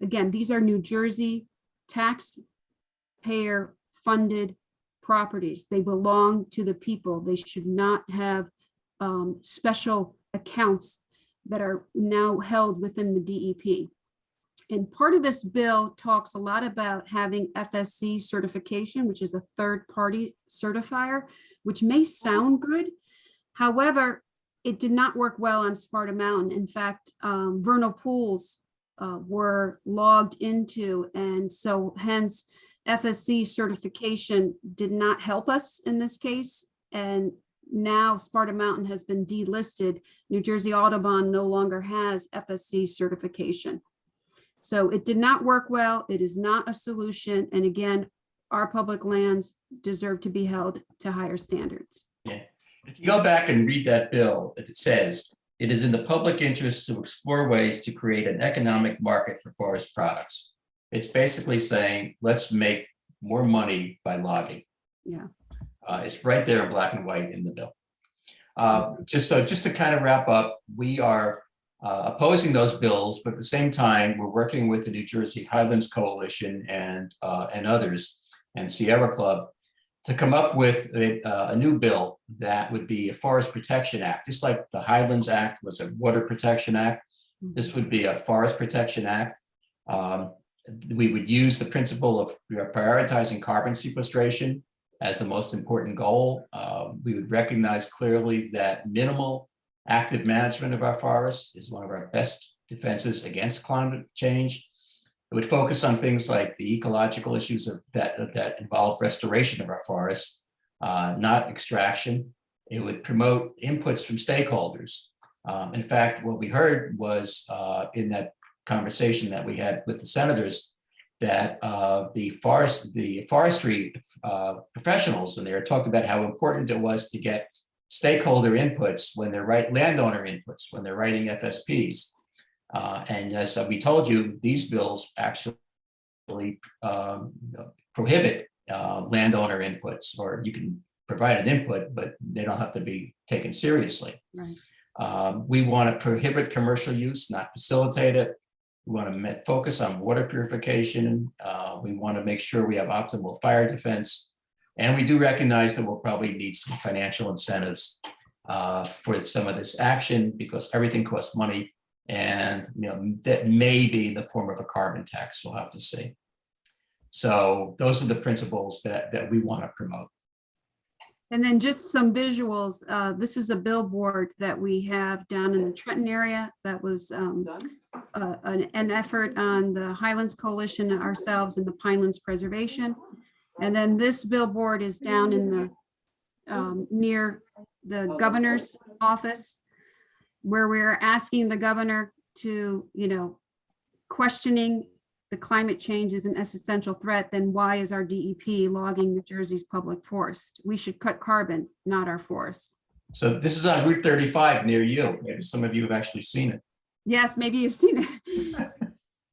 Again, these are New Jersey taxpayer funded properties. They belong to the people. They should not have special accounts that are now held within the DEP. And part of this bill talks a lot about having FSC certification, which is a third-party certifier, which may sound good. However, it did not work well on Sparta Mountain. In fact, vernal pools were logged into, and so hence FSC certification did not help us in this case. And now Sparta Mountain has been delisted. New Jersey Audubon no longer has FSC certification. So it did not work well. It is not a solution. And again, our public lands deserve to be held to higher standards. Yeah. If you go back and read that bill, it says, it is in the public interest to explore ways to create an economic market for forest products. It's basically saying, let's make more money by logging. Yeah. It's right there in black and white in the bill. Just to kind of wrap up, we are opposing those bills, but at the same time, we're working with the New Jersey Highlands Coalition and others, and Sierra Club, to come up with a new bill that would be a Forest Protection Act. Just like the Highlands Act was a Water Protection Act, this would be a Forest Protection Act. We would use the principle of prioritizing carbon sequestration as the most important goal. We would recognize clearly that minimal active management of our forests is one of our best defenses against climate change. It would focus on things like the ecological issues that involve restoration of our forests, not extraction. It would promote inputs from stakeholders. In fact, what we heard was in that conversation that we had with the senators, that the forestry professionals, and they were talked about how important it was to get stakeholder inputs when they're landowner inputs when they're writing FSPs. And as we told you, these bills actually prohibit landowner inputs, or you can provide an input, but they don't have to be taken seriously. Right. We want to prohibit commercial use, not facilitate it. We want to focus on water purification. We want to make sure we have optimal fire defense. And we do recognize that we'll probably need some financial incentives for some of this action, because everything costs money. And that may be in the form of a carbon tax. We'll have to see. So those are the principles that we want to promote. And then just some visuals. This is a billboard that we have down in the Trenton area that was an effort on the Highlands Coalition, ourselves, and the Pinelands Preservation. And then this billboard is down in the near the governor's office, where we're asking the governor to, questioning the climate change is an existential threat, then why is our DEP logging New Jersey's public forest? We should cut carbon, not our forests. So this is on Route 35 near you. Maybe some of you have actually seen it. Yes, maybe you've seen it.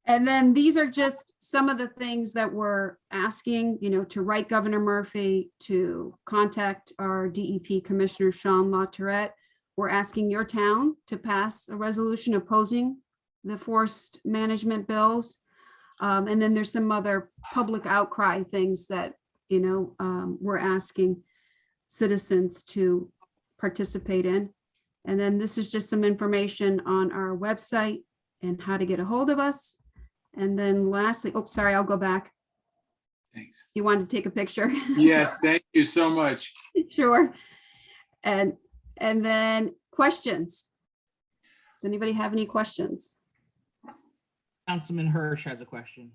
And then these are just some of the things that we're asking, to write Governor Murphy, to contact our DEP Commissioner Sean LaTourette. We're asking your town to pass a resolution opposing the forest management bills. And then there's some other public outcry things that, we're asking citizens to participate in. And then this is just some information on our website and how to get a hold of us. And then lastly, sorry, I'll go back. Thanks. You wanted to take a picture? Yes, thank you so much. Sure. And then questions. Does anybody have any questions? Councilman Hirsch has a question.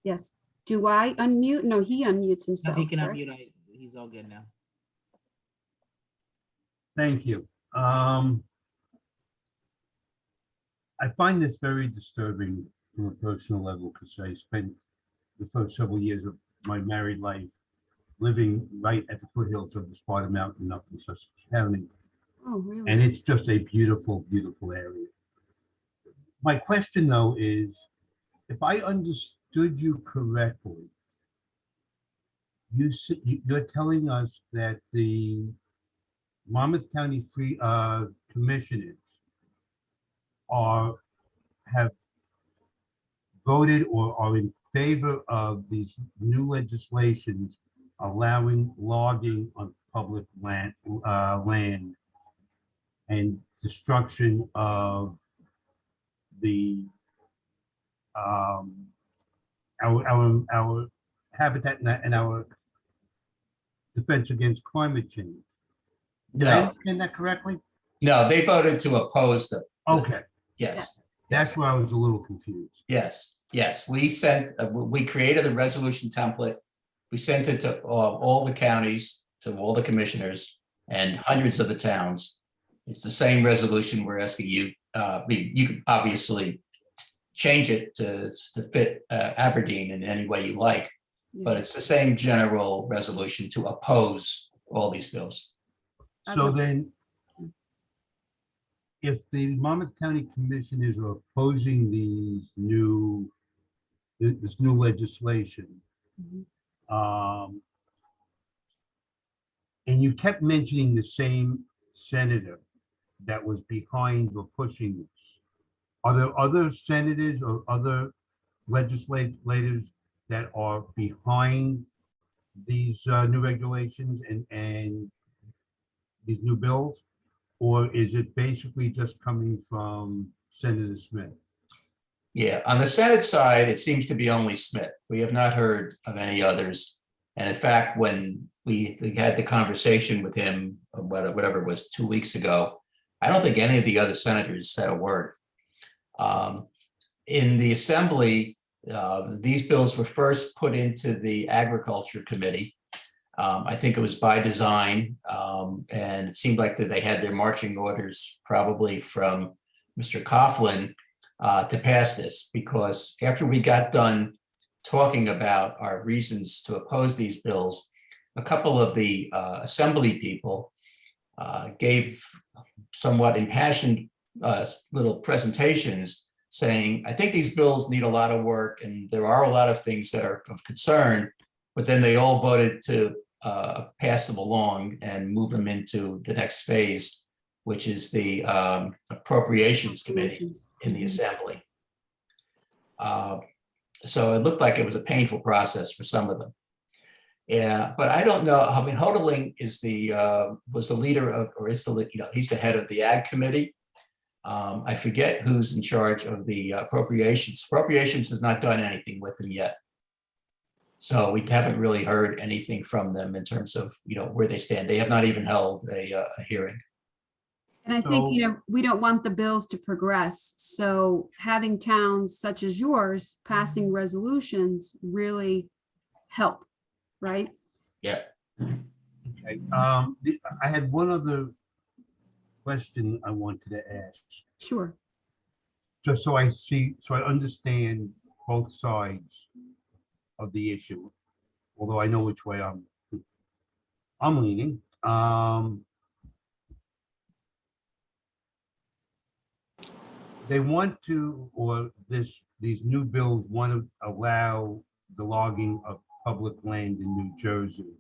Yes. Do I unmute? No, he unmutes No, himself. he can correct? unmute. He's all good now. Thank you. I find this very disturbing from a personal level, because I spent the first several years of my married life living right at the foothills of the Sparta Mountain up in Sussex County. Oh, really? And it's just a beautiful, beautiful area. My question, though, is, if I understood you correctly, you're telling us that the Monmouth County Free Commissioners have voted or are in favor of these new legislations allowing logging on public land and destruction of the our habitat and our defense against climate change. Did I No, understand that correctly? no, they voted to oppose the. Okay, Yes. that's where I was a little confused. Yes, yes, we sent, we created a resolution template. We sent it to all the counties, to all the commissioners and hundreds of the towns. It's the same resolution we're asking you. You can obviously change it to fit Aberdeen in any way you like, but it's the same general resolution to oppose all these bills. So then, if the Monmouth County Commissioners are opposing this new legislation, and you kept mentioning the same senator that was behind or pushing this, are there other senators or other legislators that are behind these new regulations and these new bills? Or is it basically just coming from Senator Smith? Yeah, on the Senate side, it seems to be only Smith. We have not heard of any others. And in fact, when we had the conversation with him, whatever it was, 2 weeks ago, I don't think any of the other senators said a word. In the Assembly, these bills were first put into the Agriculture Committee. I think it was by design, and it seemed like that they had their marching orders probably from Mr. Coughlin to pass this, because after we got done talking about our reasons to oppose these bills, a couple of the Assembly people gave somewhat impassioned little presentations saying, I think these bills need a lot of work and there are a lot of things that are of concern, but then they all voted to pass them along and move them into the next phase, which is the Appropriations Committee in the Assembly. So it looked like it was a painful process for some of them. Yeah, but I don't know. I mean, Hodeling is was the leader of, or is the, he's the head of the Ag Committee. I forget who's in charge of the Appropriations. Appropriations has not done anything with them yet. So we haven't really heard anything from them in terms of, where they stand. They have not even held a hearing. And I think, we don't want the bills to progress. So having towns such as yours passing resolutions really help, right? Yeah. Okay. I had one other question I wanted to ask, Sure. just so I understand both sides of the issue, although I know which way I'm leaning. They want to, or these new bills want to allow the logging of public land in New Jersey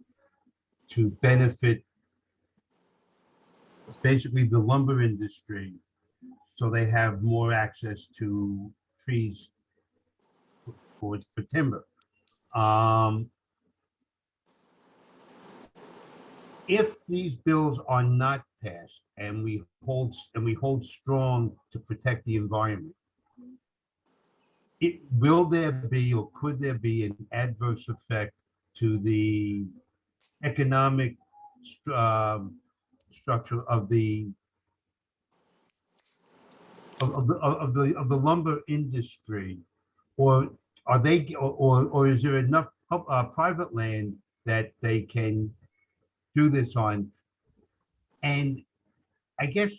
to benefit basically the lumber industry, so they have more access to trees for timber. If these bills are not passed and we hold strong to protect the environment, will there be, or could there be, an adverse effect to the economic structure of the lumber industry, or are they, or is there enough private land that they can do this on? And I guess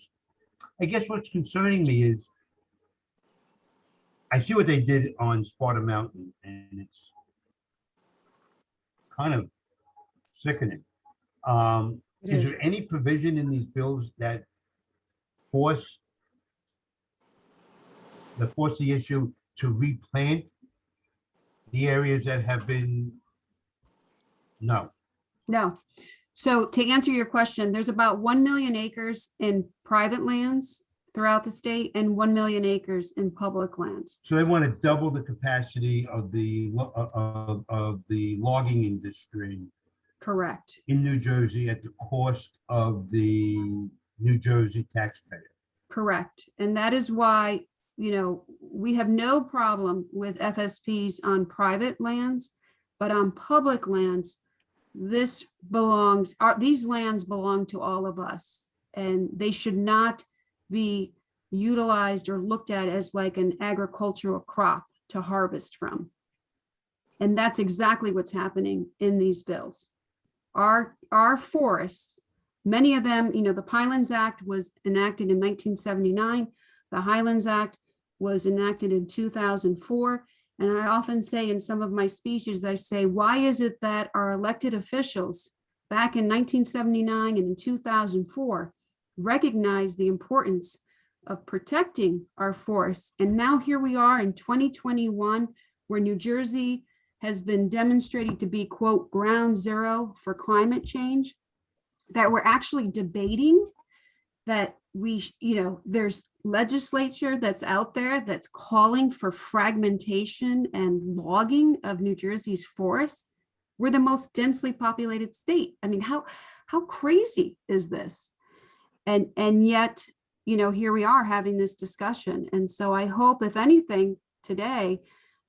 what's concerning me is I see what they did on Sparta Mountain, and it's kind of sickening. Is there any provision in these bills that force the issue to replant the areas that have been? No. So to answer your question, there's about 1 million acres in private lands throughout the state and 1 million acres in public lands. So they want to double the capacity of the logging industry. Correct. In New Jersey at the cost of the New Jersey taxpayer. Correct. And that is why, we have no problem with FSPs on private lands, but on public lands, these lands belong to all of us, and they should not be utilized or looked at as like an agricultural crop to harvest from. And that's exactly what's happening in these bills. Our forests, many of them, the Pinelands Act was enacted in 1979. The Highlands Act was enacted in 2004. And I often say in some of my speeches, I say, why is it that our elected officials back in 1979 and in 2004 recognized the importance of protecting our forests? And now here we are in 2021, where New Jersey has been demonstrated to be, quote, ground zero for climate change, that we're actually debating that there's legislature that's out there that's calling for fragmentation and logging of New Jersey's forests. We're the most densely populated state. I mean, how crazy is this? And yet, here we are having this discussion. And so I hope, if anything, today,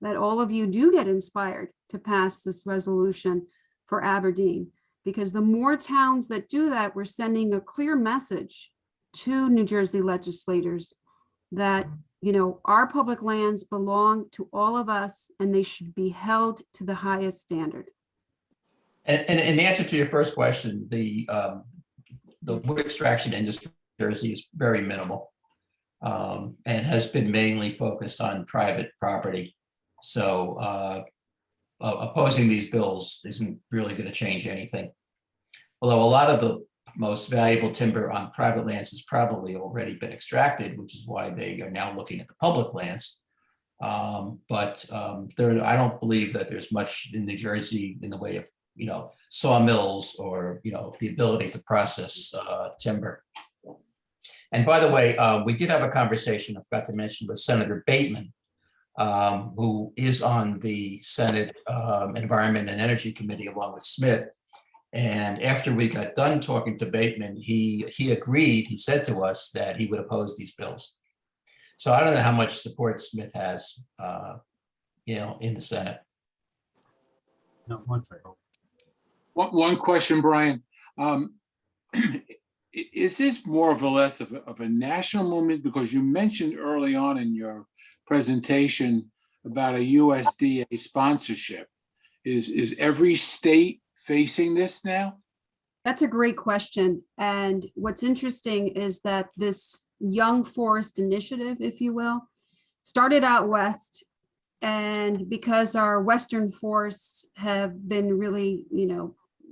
that all of you do get inspired to pass this resolution for Aberdeen, because the more towns that do that, we're sending a clear message to New Jersey legislators that, our public lands belong to all of us and they should be held to the highest standard. And in answer to your first question, the wood extraction industry in Jersey is very minimal, and has been mainly focused on private property. So opposing these bills isn't really going to change anything. Although a lot of the most valuable timber on private lands has probably already been extracted, which is why they are now looking at the public lands. I don't believe that there's much in New Jersey in the way of, sawmills or, the ability to process timber. And by the way, we did have a conversation, I forgot to mention, with Senator Bateman, who is on the Senate Environment and Energy Committee along with Smith. And after we got done talking to Bateman, he agreed, he said to us that he would oppose these bills. So I don't know how much support Smith has, in the Senate. Not much, I hope. One question, Brian. Is this more or less of a national movement? Because you mentioned early on in your presentation about a USDA sponsorship. Is every state facing this now? That's a great question. And what's interesting is that this Young Forest Initiative, if you will, started out west. And because our western forests have been really,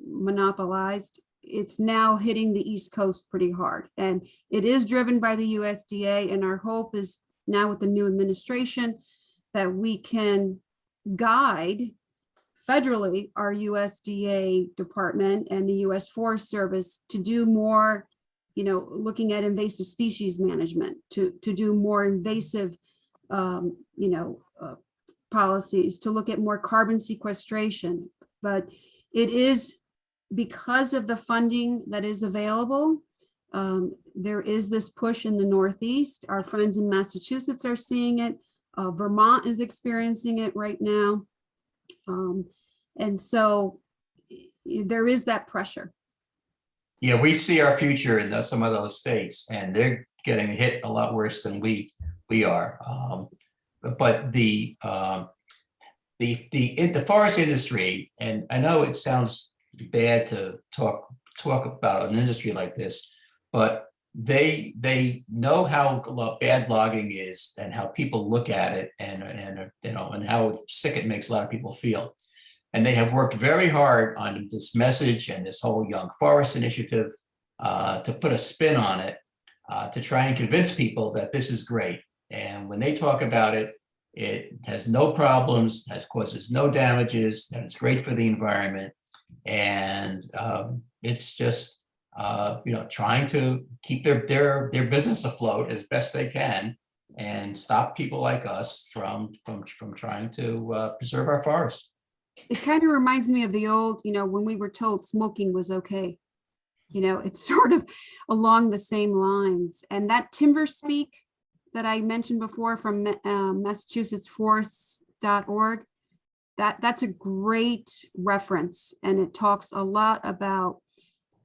monopolized, it's now hitting the East Coast pretty hard. And it is driven by the USDA. And our hope is now with the new administration that we can guide federally our USDA department and the US Forest Service to do more, looking at invasive species management, to do more invasive, policies, to look at more carbon sequestration. But it is because of the funding that is available. There is this push in the Northeast. Our friends in Massachusetts are seeing it. Vermont is experiencing it right now. And so there is that pressure. Yeah, we see our future in some of those states, and they're getting hit a lot worse than we are. But the forest industry, and I know it sounds bad to talk about an industry like this, but they know how bad logging is and how people look at it, and how sick it makes a lot of people feel. And they have worked very hard on this message and this whole Young Forest Initiative to put a spin on it, to try and convince people that this is great. And when they talk about it, it has no problems, causes no damages, that it's great for the environment. And it's just, trying to keep their business afloat as best they can and stop people like us from trying to preserve our forests. It kind of reminds me of the old, when we were told smoking was okay. It's sort of along the same lines. And that timber speak that I mentioned before from MassachusettsForests.org, that's a great reference, and it talks a lot about,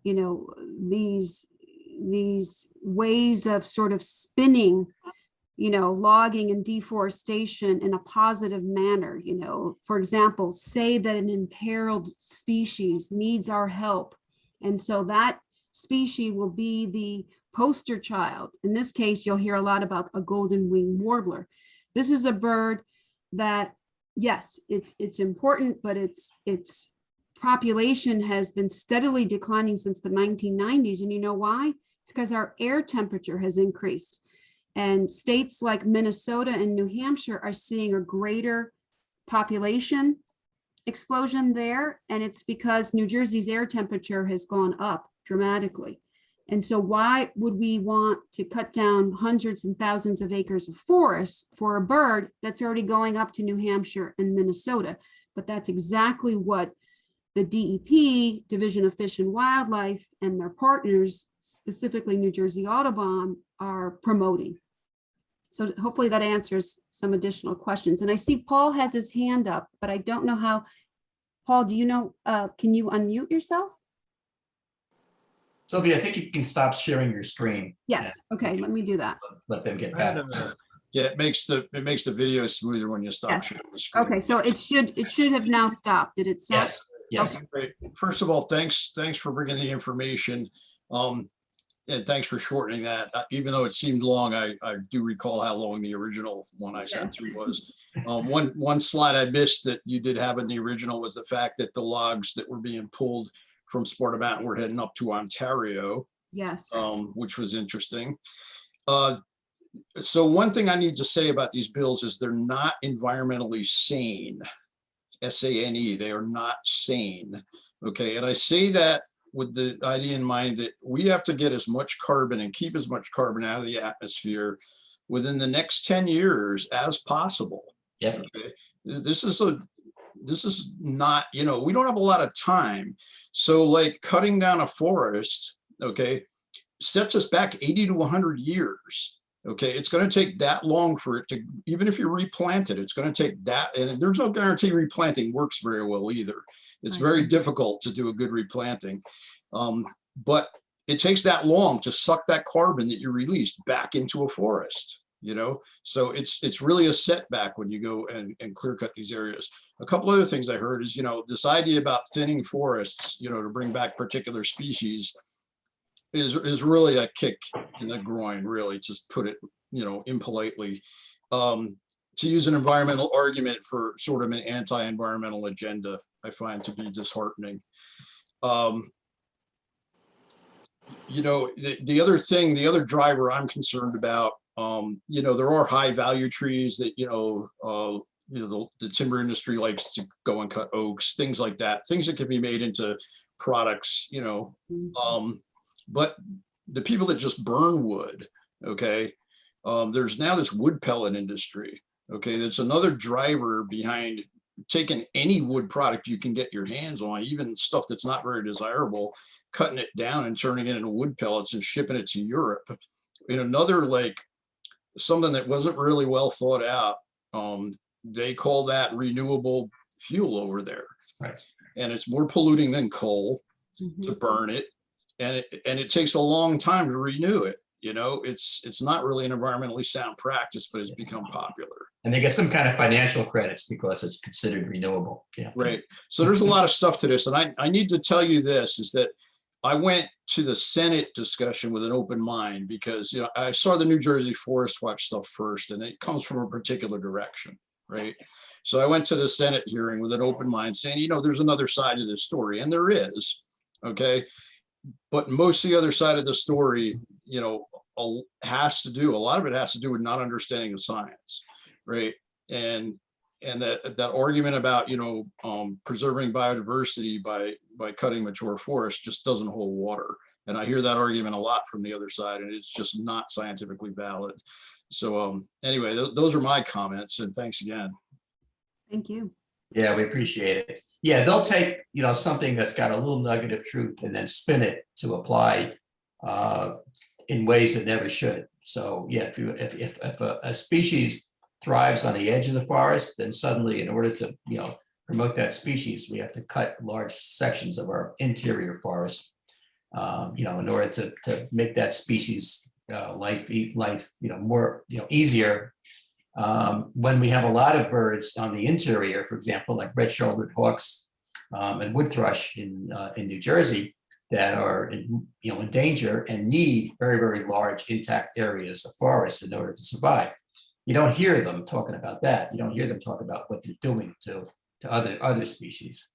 you know, these ways of sort of spinning, you know, logging and deforestation in a positive manner. You know, for example, say that an imperiled species needs our help, and so that species will be the poster child. In this case, you'll hear a lot about a golden winged warbler. This is a bird that, yes, it's important, but its population has been steadily declining since the 1990s. And you know why? It's because our air temperature has increased. And states like Minnesota and New Hampshire are seeing a greater population explosion there. And it's because New Jersey's air temperature has gone up dramatically. And so why would we want to cut down hundreds and thousands of acres of forest for a bird that's already going up to New Hampshire and Minnesota? But that's exactly what the DEP, Division of Fish and Wildlife, and their partners, specifically New Jersey Audubon, are promoting. So hopefully that answers some additional questions. And I see Paul has his hand up, but I don't know how. Paul, do you know, can you unmute yourself? Sylvia, I think you can stop sharing your screen. Yes. Okay, let me do that. Let them get back. Yeah, it makes the video smoother when you stop Yes. sharing the screen. Okay, so it should have now stopped. Did it stop? Yes, yes. Okay. Great. First of all, thanks for bringing the information. And thanks for shortening that. Even though it seemed long, I do recall how long the original one I sent through was. One slide I missed that you did have in the original was the fact that the logs that were being pulled from Sparta Mountain were heading up to Ontario, Yes. which was interesting. So one thing I need to say about these bills is they're not environmentally sane. SANE, they are not sane. Okay, and I say that with the idea in mind that we have to get as much carbon and keep as much carbon out of the atmosphere within the next 10 years as possible. Yep. Okay? This is not, you know, we don't have a lot of time. So like cutting down a forest, okay, sets us back 80 to 100 years. Okay, it's going to take that long for it to, even if you replant it, it's going to take that, and there's no guarantee replanting works very well either. It's very difficult to do a good replanting, but it takes that long to suck that carbon that you released back into a forest, you know? So it's really a setback when you go and clear cut these areas. A couple other things I heard is, you know, this idea about thinning forests, you know, to bring back particular species is really a kick in the groin, really, just put it, you know, impolitely. To use an environmental argument for sort of an anti-environmental agenda, I find to be disheartening. You know, the other thing, the other driver I'm concerned about, you know, there are high value trees that, you know, the timber industry likes to go and cut oaks, things like that, things that can be made into products, you know, but the people that just burn wood, okay, there's now this wood pellet industry, okay, that's another driver behind taking any wood product you can get your hands on, even stuff that's not very desirable, cutting it down and turning it into wood pellets and shipping it to Europe. In another, like, something that wasn't really well thought out, they call that renewable fuel over there. Right. And it's more polluting than coal to burn it. And it takes a long time to renew it. You know, it's not really an environmentally sound practice, but it's become popular. And they get some kind of financial credits because it's considered renewable. Yeah. Right. So there's a lot of stuff to this. And I need to tell you this, is that I went to the Senate discussion with an open mind because, you know, I saw the New Jersey Forest Watch stuff first, and it comes from a particular direction. Right. So I went to the Senate hearing with an open mind saying, you know, there's another side to this story, and there is. Okay. But most of the other side of the story, you know, a lot of it has to do with not understanding the science, right? And that argument about, you know, preserving biodiversity by cutting mature forests just doesn't hold water. And I hear that argument a lot from the other side, and it's just not scientifically valid. So anyway, those are my comments, and thanks again. Thank you. Yeah, we appreciate it. Yeah, they'll take, you know, something that's got a little nugget of truth and then spin it to apply in ways that never should. So yeah, if a species thrives on the edge of the forest, then suddenly in order to, promote that species, we have to cut large sections of our interior forest, in order to make that species life, more, easier. When we have a lot of birds on the interior, for example, like red-shouldered hawks and wood thrush in New Jersey, that are in danger and need very, very large intact areas of forest in order to survive. You don't hear them talking about that. You don't hear them talk about what they're doing to other species.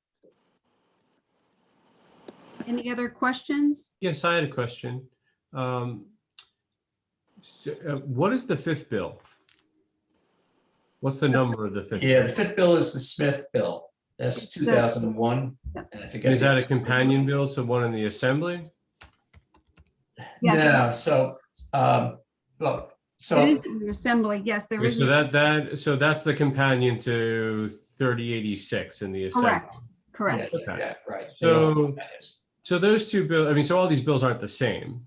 Any other questions? Yes, I had a question. What is the fifth bill? What's the number of the fifth? Yeah, bill? the fifth bill is the Smith bill. That's 2001. And I forget. Is that a companion bill to one in the assembly? Yes. No, so, well, so. It is in the assembly, yes, there Okay, is. so that's the companion to 3086 in the assembly. Correct. Yeah, Okay. yeah, right. So those two bills, I mean, so all these bills aren't the same,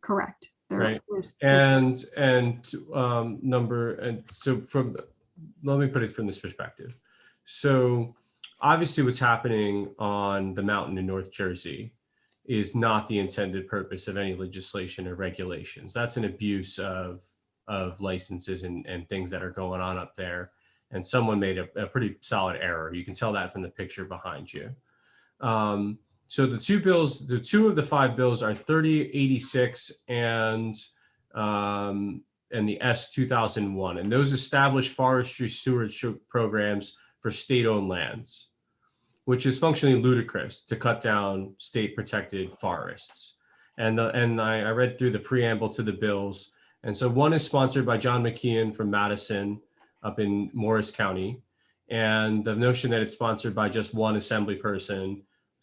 Correct. right? There's Let me put it from this perspective. So obviously what's happening on the mountain in North Jersey is not the intended purpose of any legislation or regulations. That's an abuse of licenses and things that are going on up there. And someone made a pretty solid error. You can tell that from the picture behind you. So the two of the five bills are 3086 and the S 2001, and those establish forestry stewardship programs for state-owned lands, which is functionally ludicrous to cut down state protected forests. And I read through the preamble to the bills. And so one is sponsored by John McKeon from Madison up in Morris County. And the notion that it's sponsored by just one assembly person,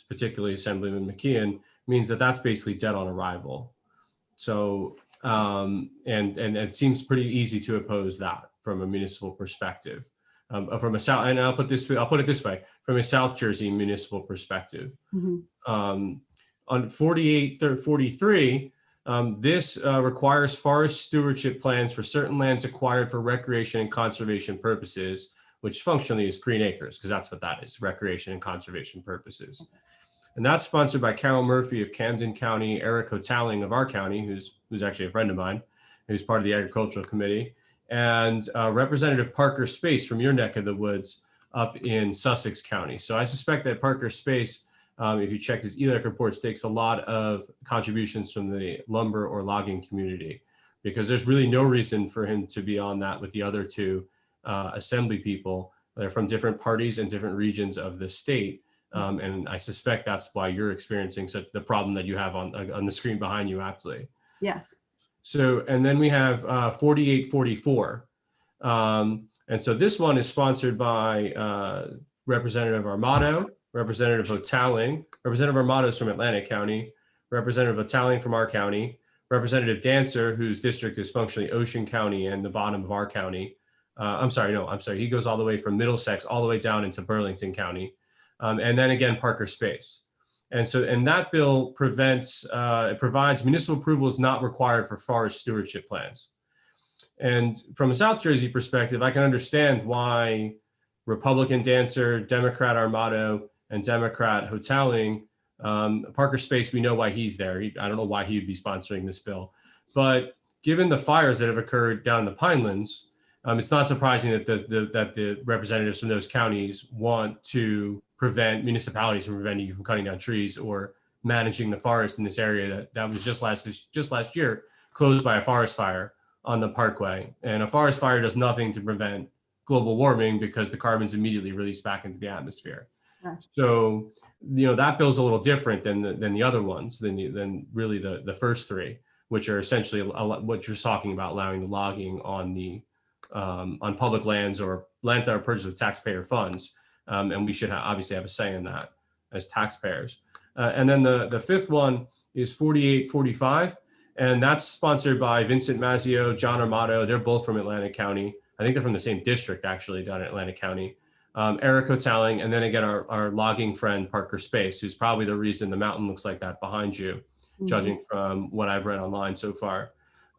particularly Assemblyman McKeon, means that that's basically dead on arrival. So, and it seems pretty easy to oppose that from a municipal perspective. From a South, and I'll put it this way, from a South Jersey municipal perspective. On 4843, this requires forest stewardship plans for certain lands acquired for recreation and conservation purposes, which functionally is green acres, because that's what that is, recreation and conservation purposes. And that's sponsored by Carol Murphy of Camden County, Eric Hotaling of our county, who's actually a friend of mine, who's part of the agricultural committee, and Representative Parker Space from your neck of the woods up in Sussex County. So I suspect that Parker Space, if you check his ELEC reports, takes a lot of contributions from the lumber or logging community, because there's really no reason for him to be on that with the other two assembly people. They're from different parties and different regions of the state. And I suspect that's why you're experiencing the problem that you have on the screen behind you, aptly. Yes. So, and then we have 4844. And so this one is sponsored by Representative Armato, Representative Hotaling. Representative Armato is from Atlantic County, Representative Hotaling from our county, Representative Dancer, whose district is functionally Ocean County and the bottom of our county. I'm sorry. He goes all the way from Middlesex all the way down into Burlington County. And then again, Parker Space. And so, and that bill provides municipal approval is not required for forest stewardship plans. And from a South Jersey perspective, I can understand why Republican Dancer, Democrat Armato, and Democrat Hotaling, Parker Space, we know why he's there. I don't know why he would be sponsoring this bill. But given the fires that have occurred down in the Pinelands, it's not surprising that the representatives from those counties want to prevent municipalities from preventing you from cutting down trees or managing the forest in this area that was just last year closed by a forest fire on the Parkway. And a forest fire does nothing to prevent global warming because the carbon's immediately released back into the atmosphere. Right. So, that bill's a little different than the other ones, than really the first three, which are essentially what you're talking about, allowing the logging on public lands or lands that are purchased with taxpayer funds. And we should obviously have a say in that as taxpayers. And then the fifth one is 4845. And that's sponsored by Vincent Mazzio, John Armato. They're both from Atlantic County. I think they're from the same district, actually, down in Atlantic County. Eric Hotaling, and then again, our logging friend, Parker Space, who's probably the reason the mountain looks like that behind you. judging from what I've read online so far.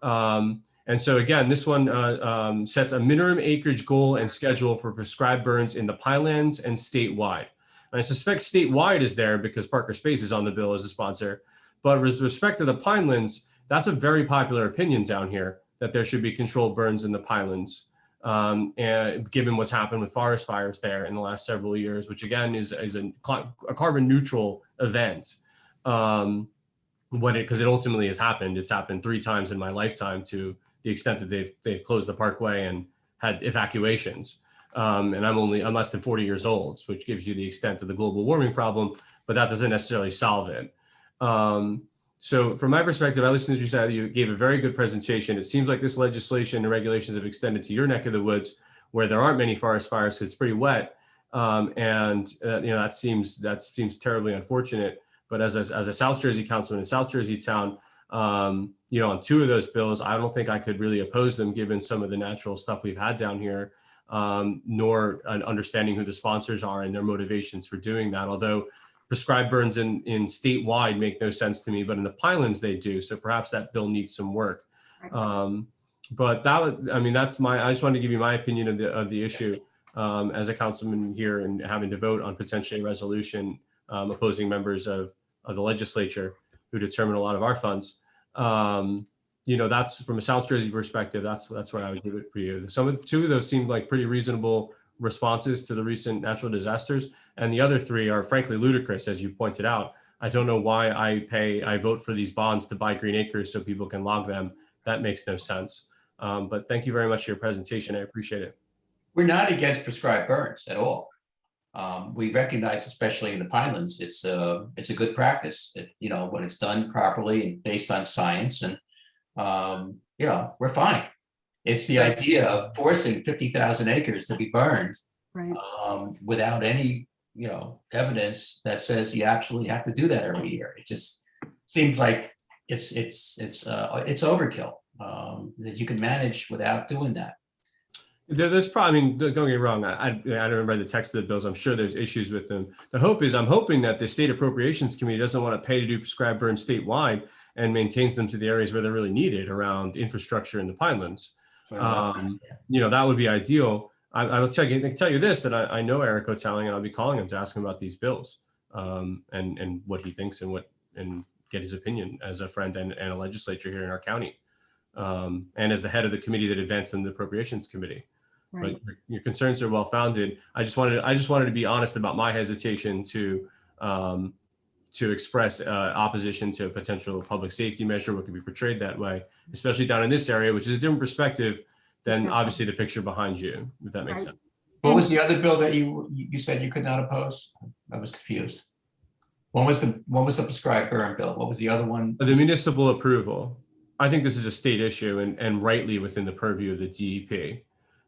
And so again, this one sets a minimum acreage goal and schedule for prescribed burns in the Pinelands and statewide. And I suspect statewide is there because Parker Space is on the bill as a sponsor. But with respect to the Pinelands, that's a very popular opinion down here that there should be controlled burns in the Pinelands. And given what's happened with forest fires there in the last several years, which again is a carbon neutral event. Because it ultimately has happened. It's happened 3 times in my lifetime to the extent that they've closed the Parkway and had evacuations. And I'm less than 40 years old, which gives you the extent of the global warming problem, but that doesn't necessarily solve it. So from my perspective, I listened to you say you gave a very good presentation. It seems like this legislation and regulations have extended to your neck of the woods where there aren't many forest fires because it's pretty wet. That seems terribly unfortunate. But as a South Jersey councilman in South Jersey town, on 2 of those bills, I don't think I could really oppose them given some of the natural stuff we've had down here, nor understanding who the sponsors are and their motivations for doing that. Although prescribed burns in statewide make no sense to me, but in the Pinelands they do. So perhaps that bill needs some work. But I just wanted to give you my opinion of the issue as a councilman here and having to vote on potentially a resolution opposing members of the legislature who determine a lot of our funds. That's from a South Jersey perspective, that's where I would give it for you. 2 of those seemed like pretty reasonable responses to the recent natural disasters. And the other 3 are frankly ludicrous, as you pointed out. I don't know why I vote for these bonds to buy green acres so people can log them. That makes no sense. But thank you very much for your presentation. I appreciate it. We're not against prescribed burns at all. We recognize, especially in the Pinelands, it's a good practice, when it's done properly and based on science, and we're fine. It's the idea of forcing 50,000 acres to be burned without any, evidence that says you actually have to do that every year. It just seems like it's overkill that you can manage without doing that. There's probably, don't get me wrong, I don't read the text of the bills. I'm sure there's issues with them. I'm hoping that the State Appropriations Committee doesn't want to pay to do prescribed burns statewide and maintains them to the areas where they're really needed around infrastructure in the Pinelands. That would be ideal. I will tell you this, that I know Eric Otelling, and I'll be calling him to ask him about these bills and what he thinks and get his opinion as a friend and a legislature here in our county. And as the head of the committee that advanced in the Appropriations Committee. Right. But your concerns are well founded. I just wanted to be honest about my hesitation to express opposition to a potential public safety measure, what could be portrayed that way, especially down in this area, which is a different perspective than obviously the picture behind you, if that makes sense. What was the other bill that you said you could not oppose? I was confused. What was the prescribed burn bill? What was the other one? The municipal approval. I think this is a state issue and rightly within the purview of the DEP.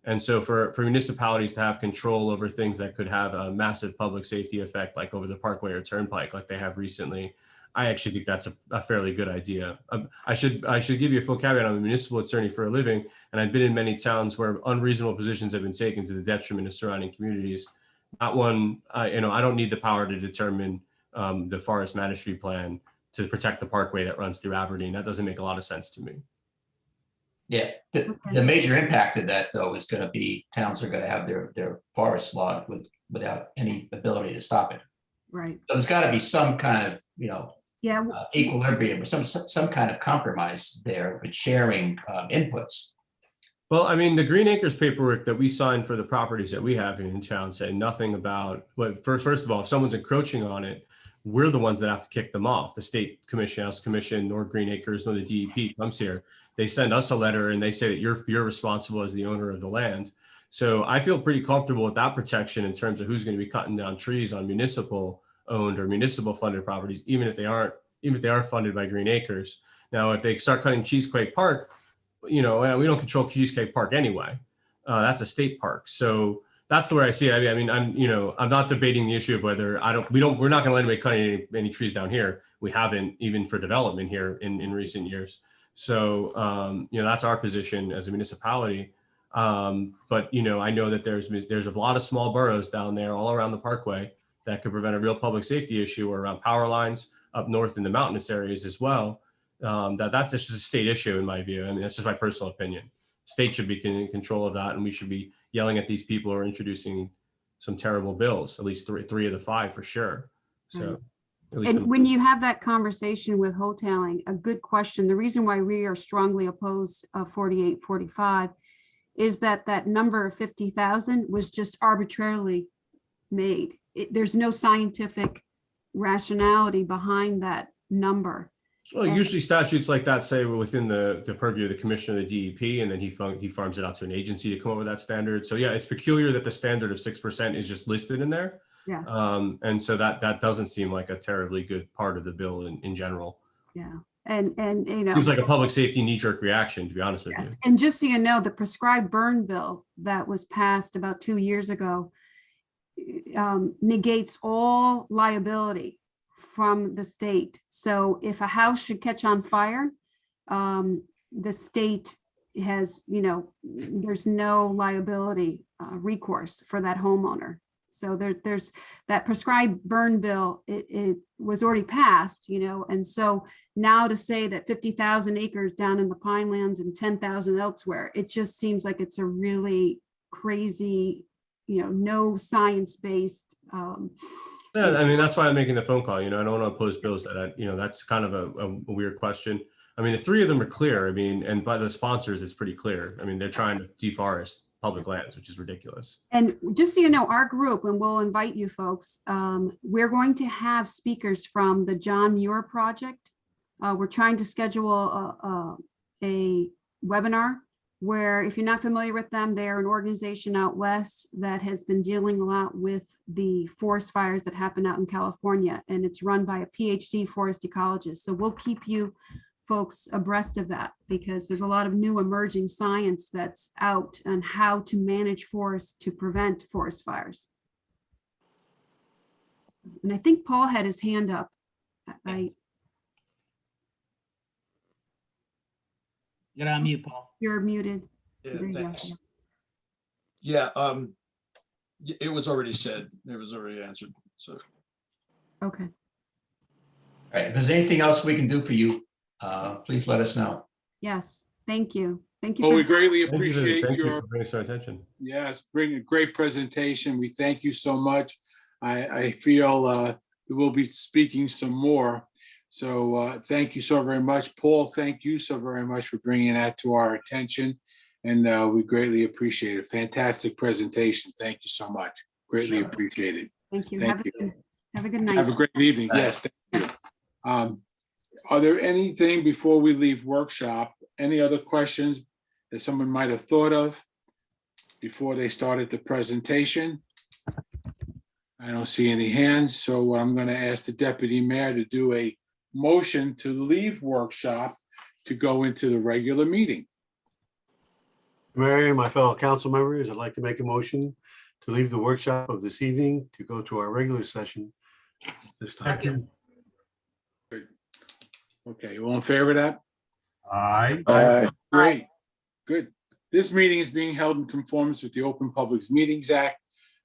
And so for municipalities to have control over things that could have a massive public safety effect, like over the Parkway or Turnpike, like they have recently, I actually think that's a fairly good idea. I should give you a full caveat. I'm a municipal attorney for a living, and I've been in many towns where unreasonable positions have been taken to the detriment of surrounding communities. Not one, I don't need the power to determine the forest management plan to protect the Parkway that runs through Aberdeen. That doesn't make a lot of sense to me. Yeah, the major impact of that, though, is going to be towns are going to have their forests logged without any ability to stop it. Right. So there's got to be some kind of, Yeah. Equilibrium or some kind of compromise there with sharing inputs. Well, I mean, the Green Acres paperwork that we signed for the properties that we have in town say nothing about what. First of all, if someone's encroaching on it, we're the ones that have to kick them off. The State Commission, House Commission, nor Green Acres, nor the DEP comes here. They send us a letter and they say that you're responsible as the owner of the land. So I feel pretty comfortable with that protection in terms of who's going to be cutting down trees on municipal owned or municipal funded properties, even if they are funded by Green Acres. Now, if they start cutting Cheesecake Park, we don't control Cheesecake Park anyway. That's a state park. So that's the way I see it. I mean, I'm not debating the issue of whether we're not going to let anybody cut any trees down here. We haven't even for development here in recent years. So, that's our position as a municipality. But, I know that there's a lot of small boroughs down there all around the Parkway that could prevent a real public safety issue or around power lines, up north in the mountainous areas as well. That's just a state issue in my view. I mean, that's just my personal opinion. State should be in control of that, and we should be yelling at these people who are introducing some terrible bills, at least three of the five for sure. So at least And when you have that conversation with wholetailing, a good question, the reason why we are strongly opposed 4845 is that number of 50,000 was just arbitrarily made. There's no scientific rationality behind that number. well, usually statutes like that say we're within the purview of the commissioner of the DEP, and then he farms it out to an agency to come up with that standard. So yeah, it's peculiar that the standard of 6% is just listed in there. Yeah. And so that doesn't seem like a terribly good part of the bill in general. Yeah. And you know, Seems like a public safety knee-jerk reaction, to be honest with you. yes. And just so you know, the prescribed burn bill that was passed about 2 years ago negates all liability from the state. So if a house should catch on fire, the state has, you know, there's no liability recourse for that homeowner. So there's that prescribed burn bill, it was already passed, you know, and so now to say that 50,000 acres down in the Pinelands and 10,000 elsewhere, it just seems like it's a really crazy, you know, no science-based. Yeah, I mean, that's why I'm making the phone call. You know, I don't want to oppose bills that, you know, that's kind of a weird question. I mean, the three of them are clear. I mean, and by the sponsors, it's pretty clear. I mean, they're trying to deforest public lands, which is ridiculous. And just so you know, our group, and we'll invite you folks, we're going to have speakers from the John Muir Project. We're trying to schedule a webinar where, if you're not familiar with them, they're an organization out west that has been dealing a lot with the forest fires that happen out in California, and it's run by a PhD forest ecologist. So we'll keep you folks abreast of that, because there's a lot of new emerging science that's out on how to manage forests to prevent forest fires. And I think Paul had his hand up. You gotta unmute, Paul. You're muted. Yeah, There you go. thanks. Yeah, it was already said, it was already answered, so. Okay. All right, if there's anything else we can do for you, please let us know. Yes. Thank you. Thank you. Well, for- we greatly Thank you appreciate for your, bringing us to our attention. yes, bring a great presentation. We thank you so much. I feel we'll be speaking some more. So thank you so very much. Paul, thank you so very much for bringing that to our attention. And we greatly appreciate it. Fantastic presentation. Thank you so much. Greatly Sure. appreciate it. Thank you. Thank you. Have a good night. Have a great evening. Yes, thank you. Are there anything before we leave workshop, any other questions that someone might have thought of before they started the presentation? I don't see any hands, so I'm going to ask the deputy mayor to do a motion to leave workshop to go into the regular meeting. Mayor and my fellow council members, I'd like to make a motion to leave the workshop of this evening to go to our regular session this time. Okay, you all in favor of that? Aye. Great, good. This meeting is being held in conformance with the Open Public Meetings Act.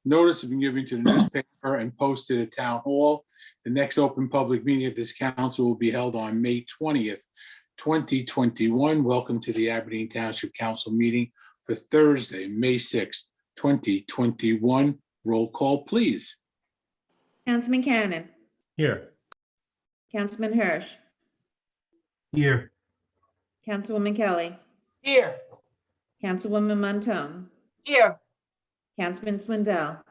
Notice has been given to the newspaper and posted at Town Hall. The next open public meeting of this council will be held on May 20th, 2021. Welcome to the Aberdeen Township Council meeting for Thursday, May 6th, 2021. Roll call, please. Councilman Cannon, Here. Councilman Hirsch, Here. Councilwoman Kelly, Here. Councilwoman Montone, Here. Councilman Swindell,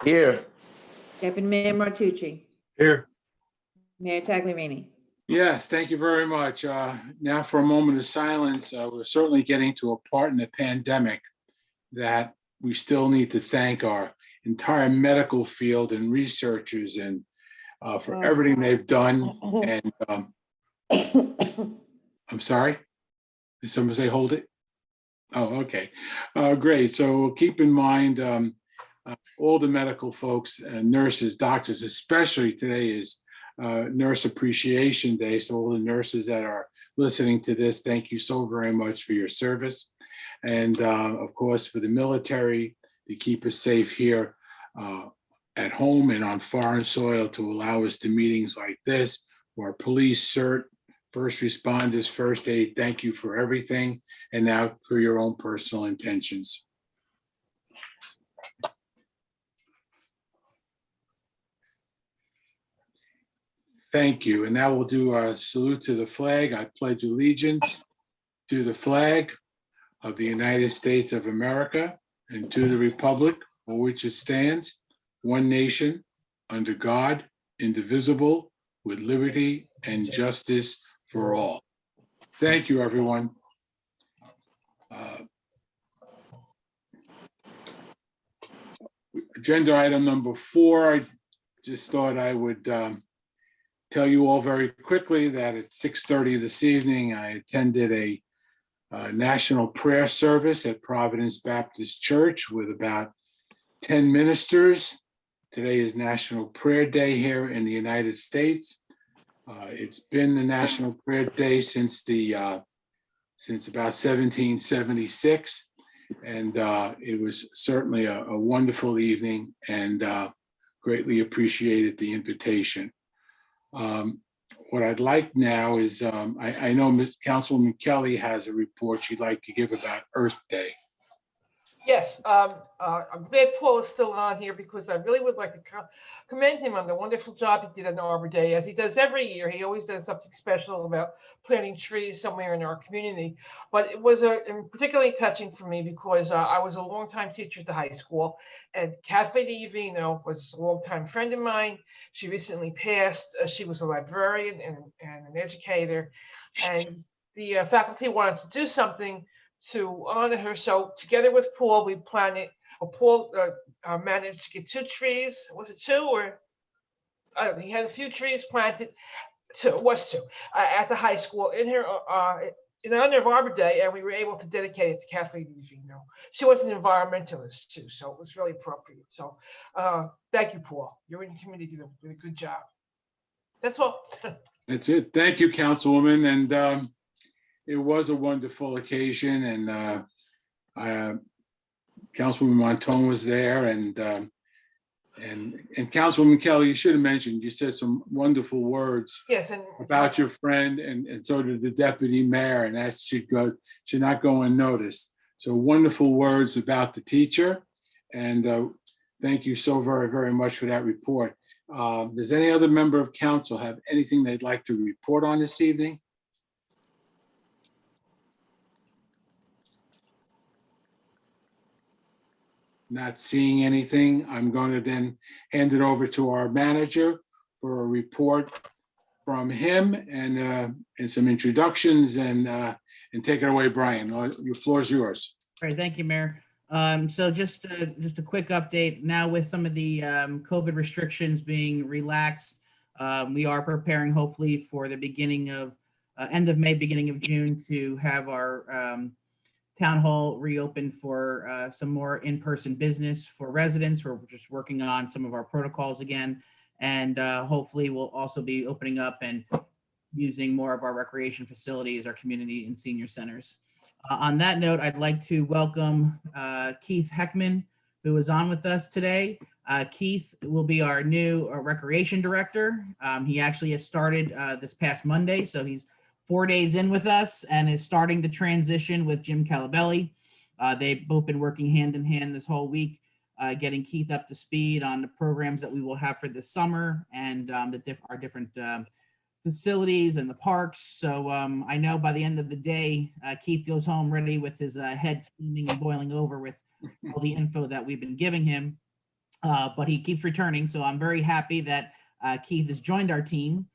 Here. Deputy Mayor Martucci, Here. Mayor Tagliarini. Yes, thank you very much. Now for a moment of silence. We're certainly getting to a part in the pandemic that we still need to thank our entire medical field and researchers and for everything they've done. And I'm sorry, did someone say hold it? Oh, okay, great. So keep in mind all the medical folks and nurses, doctors, especially today is Nurse Appreciation Day. So all the nurses that are listening to this, thank you so very much for your service. And of course, for the military to keep us safe here at home and on foreign soil to allow us to meetings like this. our police, CERT, first responders, first aid. Thank you for everything. And now for your own personal intentions. Thank you. And now we'll do a salute to the flag. I pledge allegiance to the flag of the United States of America and to the republic for which it stands, one nation, under God, indivisible, with liberty and justice for all. Thank you, everyone. Agenda item number 4, I just thought I would tell you all very quickly that at 6:30 this evening, I attended a national prayer service at Providence Baptist Church with about 10 ministers. Today is National Prayer Day here in the United States. It's been the National Prayer Day since about 1776. And it was certainly a wonderful evening, and greatly appreciated the invitation. What I'd like now is, I know Councilwoman Kelly has a report she'd like to give about Earth Day. Yes, I'm glad Paul is still on here because I really would like to commend him on the wonderful job he did on Arbor Day, as he does every year. He always does something special about planting trees somewhere in our community. But it was particularly touching for me because I was a longtime teacher at the high school, and Kathleen Iovino was a longtime friend of mine. She recently passed. She was a librarian and an educator, and the faculty wanted to do something to honor her. So together with Paul, we planted, Paul managed to get 2 trees. Was it 2 or? He had a few trees planted. It was 2 at the high school in honor of Arbor Day, and we were able to dedicate it to Kathleen Iovino. She was an environmentalist too, so it was really appropriate. So thank you, Paul. You're in the community, did a good job. That's all. That's it. Thank you, Councilwoman. And it was a wonderful occasion, and Councilwoman Montone was there, and Councilwoman Kelly, you should have mentioned, you said some wonderful words Yes, and about your friend, and so did the deputy mayor, and that should not go unnoticed. So wonderful words about the teacher, and thank you so very, very much for that report. Does any other member of council have anything they'd like to report on this evening? Not seeing anything, I'm going to then hand it over to our manager for a report from him, and some introductions, and take it away, Brian. Your floor is yours. All right, thank you, Mayor. So just a quick update. Now with some of the COVID restrictions being relaxed, we are preparing hopefully for the beginning of end of May, beginning of June to have our town hall reopened for some more in-person business for residents. We're just working on some of our protocols again, and hopefully we'll also be opening up and using more of our recreation facilities, our community and senior centers. On that note, I'd like to welcome Keith Heckman, who is on with us today. Keith will be our new recreation director. He actually has started this past Monday, so he's 4 days in with us and is starting to transition with Jim Calabelli. They've both been working hand in hand this whole week, getting Keith up to speed on the programs that we will have for this summer, and our different facilities and the parks. So I know by the end of the day, Keith goes home ready with his head steaming and boiling over with all the info that we've been giving him, but he keeps returning. So I'm very happy that Keith has joined our team.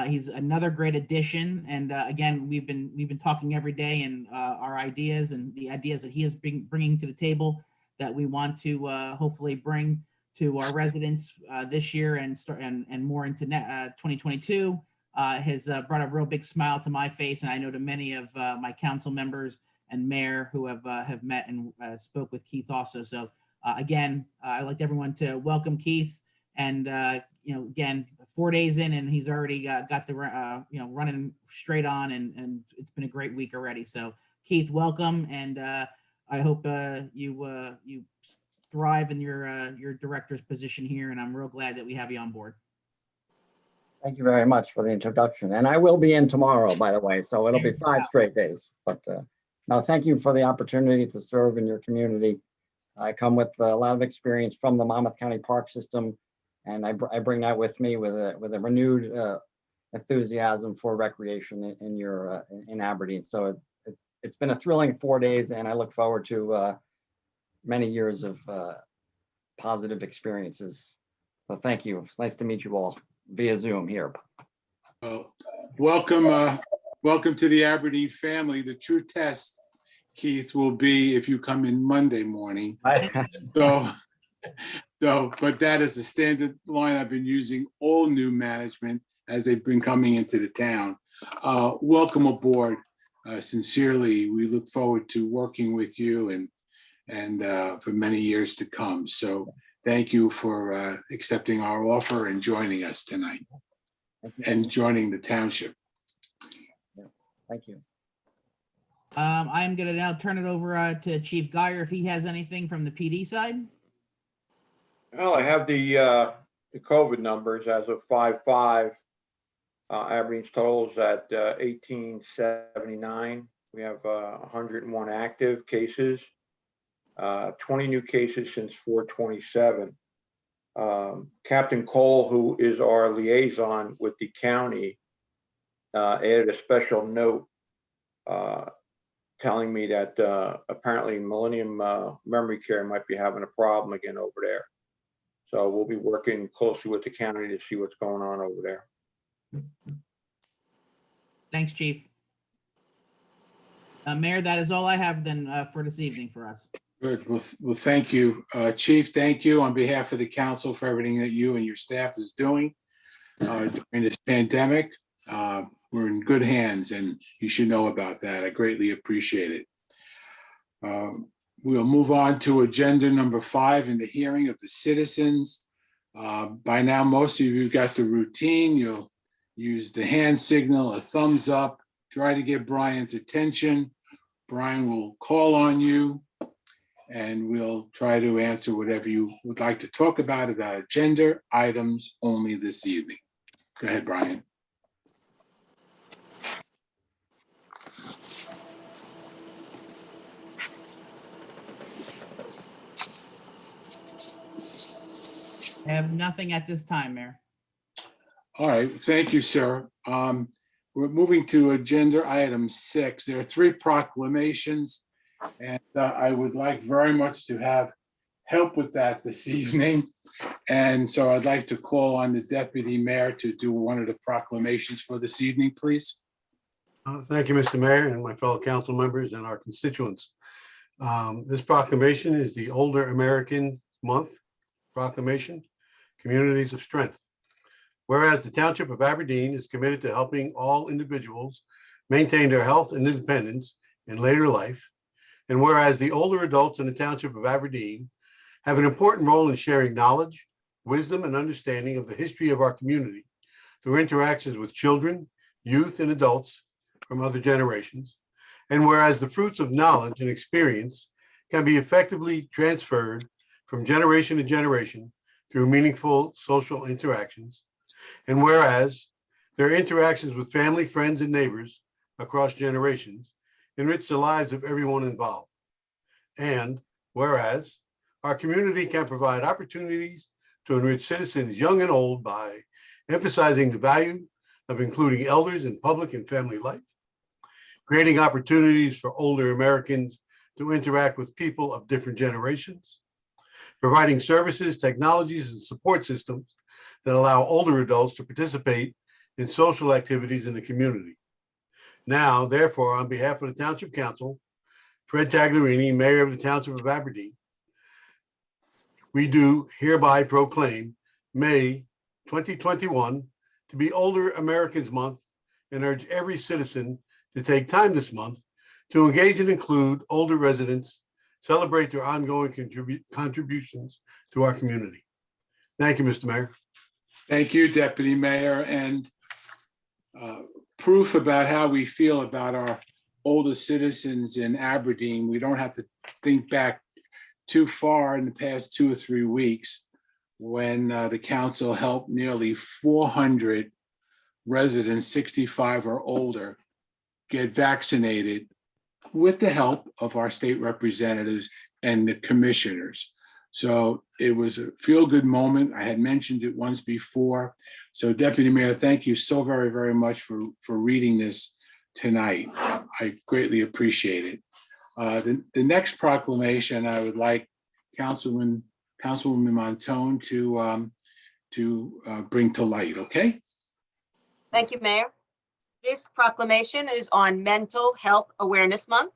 He's another great addition, and again, we've been talking every day, and our ideas and the ideas that he is bringing to the table that we want to hopefully bring to our residents this year and more into 2022 has brought a real big smile to my face, and I know to many of my council members and mayor who have met and spoke with Keith also. So again, I'd like everyone to welcome Keith, and again, 4 days in, and he's already got the running straight on, and it's been a great week already. So Keith, welcome, and I hope you thrive in your director's position here, and I'm real glad that we have you on board. Thank you very much for the introduction. And I will be in tomorrow, by the way, so it'll be 5 straight days. But no, thank you for the opportunity to serve in your community. I come with a lot of experience from the Monmouth County Park System, and I bring that with me with a renewed enthusiasm for recreation in Aberdeen. So it's been a thrilling 4 days, and I look forward to many years of positive experiences. So thank you. It's nice to meet you all via Zoom here. Well, welcome to the Aberdeen family. The true test, Keith, will be if you come in Monday morning. But that is the standard line I've been using all new management as they've been coming into the town. Welcome aboard. Sincerely, we look forward to working with you and for many years to come. So thank you for accepting our offer and joining us tonight and joining the township. Thank you. I'm gonna now turn it over to Chief Geyer if he has anything from the PD side. Well, I have the COVID numbers as of 5/5. Aberdeen's totals at 1879. We have 101 active cases, 20 new cases since 4/27. Captain Cole, who is our liaison with the county, added a special note telling me that apparently Millennium Memory Care might be having a problem again over there. So we'll be working closely with the county to see what's going on over there. Thanks, Chief. Mayor, that is all I have then for this evening for us. Good. Well, thank you, Chief. Thank you on behalf of the council for everything that you and your staff is doing during this pandemic. We're in good hands, and you should know about that. I greatly appreciate it. We'll move on to agenda number 5 in the hearing of the citizens. By now, most of you got the routine. You'll use the hand signal, a thumbs up, try to get Brian's attention. Brian will call on you, and we'll try to answer whatever you would like to talk about agenda items only this evening. Go ahead, Brian. I have nothing at this time, Mayor. All right, thank you, sir. We're moving to agenda item 6. There are 3 proclamations, and I would like very much to have help with that this evening. And so I'd like to call on the deputy mayor to do one of the proclamations for this evening, please. Thank you, Mr. Mayor, and my fellow council members and our constituents. This proclamation is the Older American Month Proclamation, Communities of Strength. Whereas the Township of Aberdeen is committed to helping all individuals maintain their health and independence in later life, and whereas the older adults in the Township of Aberdeen have an important role in sharing knowledge, wisdom, and understanding of the history of our community through interactions with children, youth, and adults from other generations, and whereas the fruits of knowledge and experience can be effectively transferred from generation to generation through meaningful social interactions, and whereas their interactions with family, friends, and neighbors across generations enrich the lives of everyone involved, and whereas our community can provide opportunities to enrich citizens young and old by emphasizing the value of including elders in public and family life, creating opportunities for older Americans to interact with people of different generations, providing services, technologies, and support systems that allow older adults to participate in social activities in the community. Now, therefore, on behalf of the Township Council, Fred Tagliarini, Mayor of the Township of Aberdeen, we do hereby proclaim May 2021 to be Older Americans Month and urge every citizen to take time this month to engage and include older residents, celebrate their ongoing contributions to our community. Thank you, Mr. Mayor. Thank you, Deputy Mayor. And proof about how we feel about our older citizens in Aberdeen, we don't have to think back too far in the past 2 or 3 weeks when the council helped nearly 400 residents 65 or older get vaccinated with the help of our state representatives and the commissioners. So it was a feel-good moment. I had mentioned it once before. So Deputy Mayor, thank you so very, very much for reading this tonight. I greatly appreciate it. The next proclamation, I would like Councilwoman Montone to bring to light, okay? Thank you, Mayor. This proclamation is on Mental Health Awareness Month.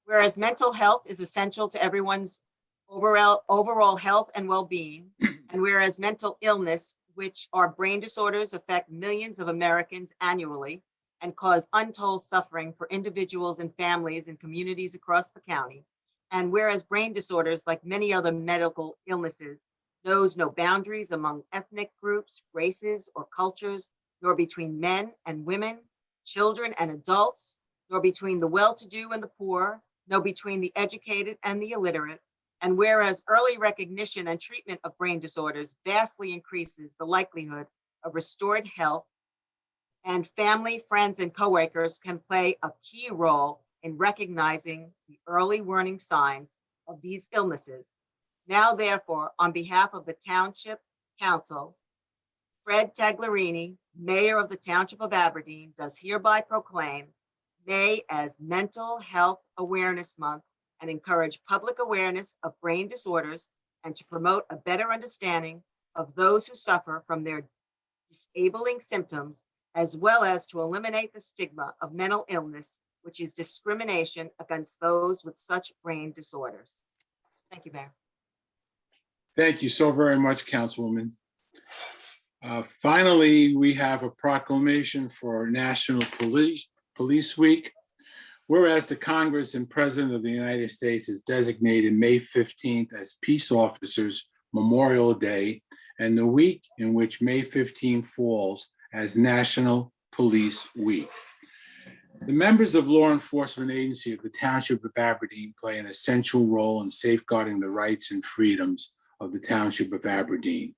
Whereas mental health is essential to everyone's overall health and well-being, and whereas mental illness, which are brain disorders, affect millions of Americans annually and cause untold suffering for individuals and families and communities across the county, and whereas brain disorders, like many other medical illnesses, knows no boundaries among ethnic groups, races, or cultures, nor between men and women, children and adults, nor between the well-to-do and the poor, nor between the educated and the illiterate. And whereas early recognition and treatment of brain disorders vastly increases the likelihood of restored health, and family, friends, and coworkers can play a key role in recognizing the early warning signs of these illnesses. Now, therefore, on behalf of the Township Council, Fred Taglerini, Mayor of the Township of Aberdeen, does hereby proclaim May as Mental Health Awareness Month and encourage public awareness of brain disorders and to promote a better understanding of those who suffer from their disabling symptoms, as well as to eliminate the stigma of mental illness, which is discrimination against those with such brain disorders. Thank you, Mayor. Thank you so very much, Councilwoman. Finally, we have a proclamation for National Police Week. Whereas the Congress and President of the United States has designated May 15th as Peace Officers Memorial Day, and the week in which May 15 falls as National Police Week. The members of law enforcement agency of the Township of Aberdeen play an essential role in safeguarding the rights and freedoms of the Township of Aberdeen.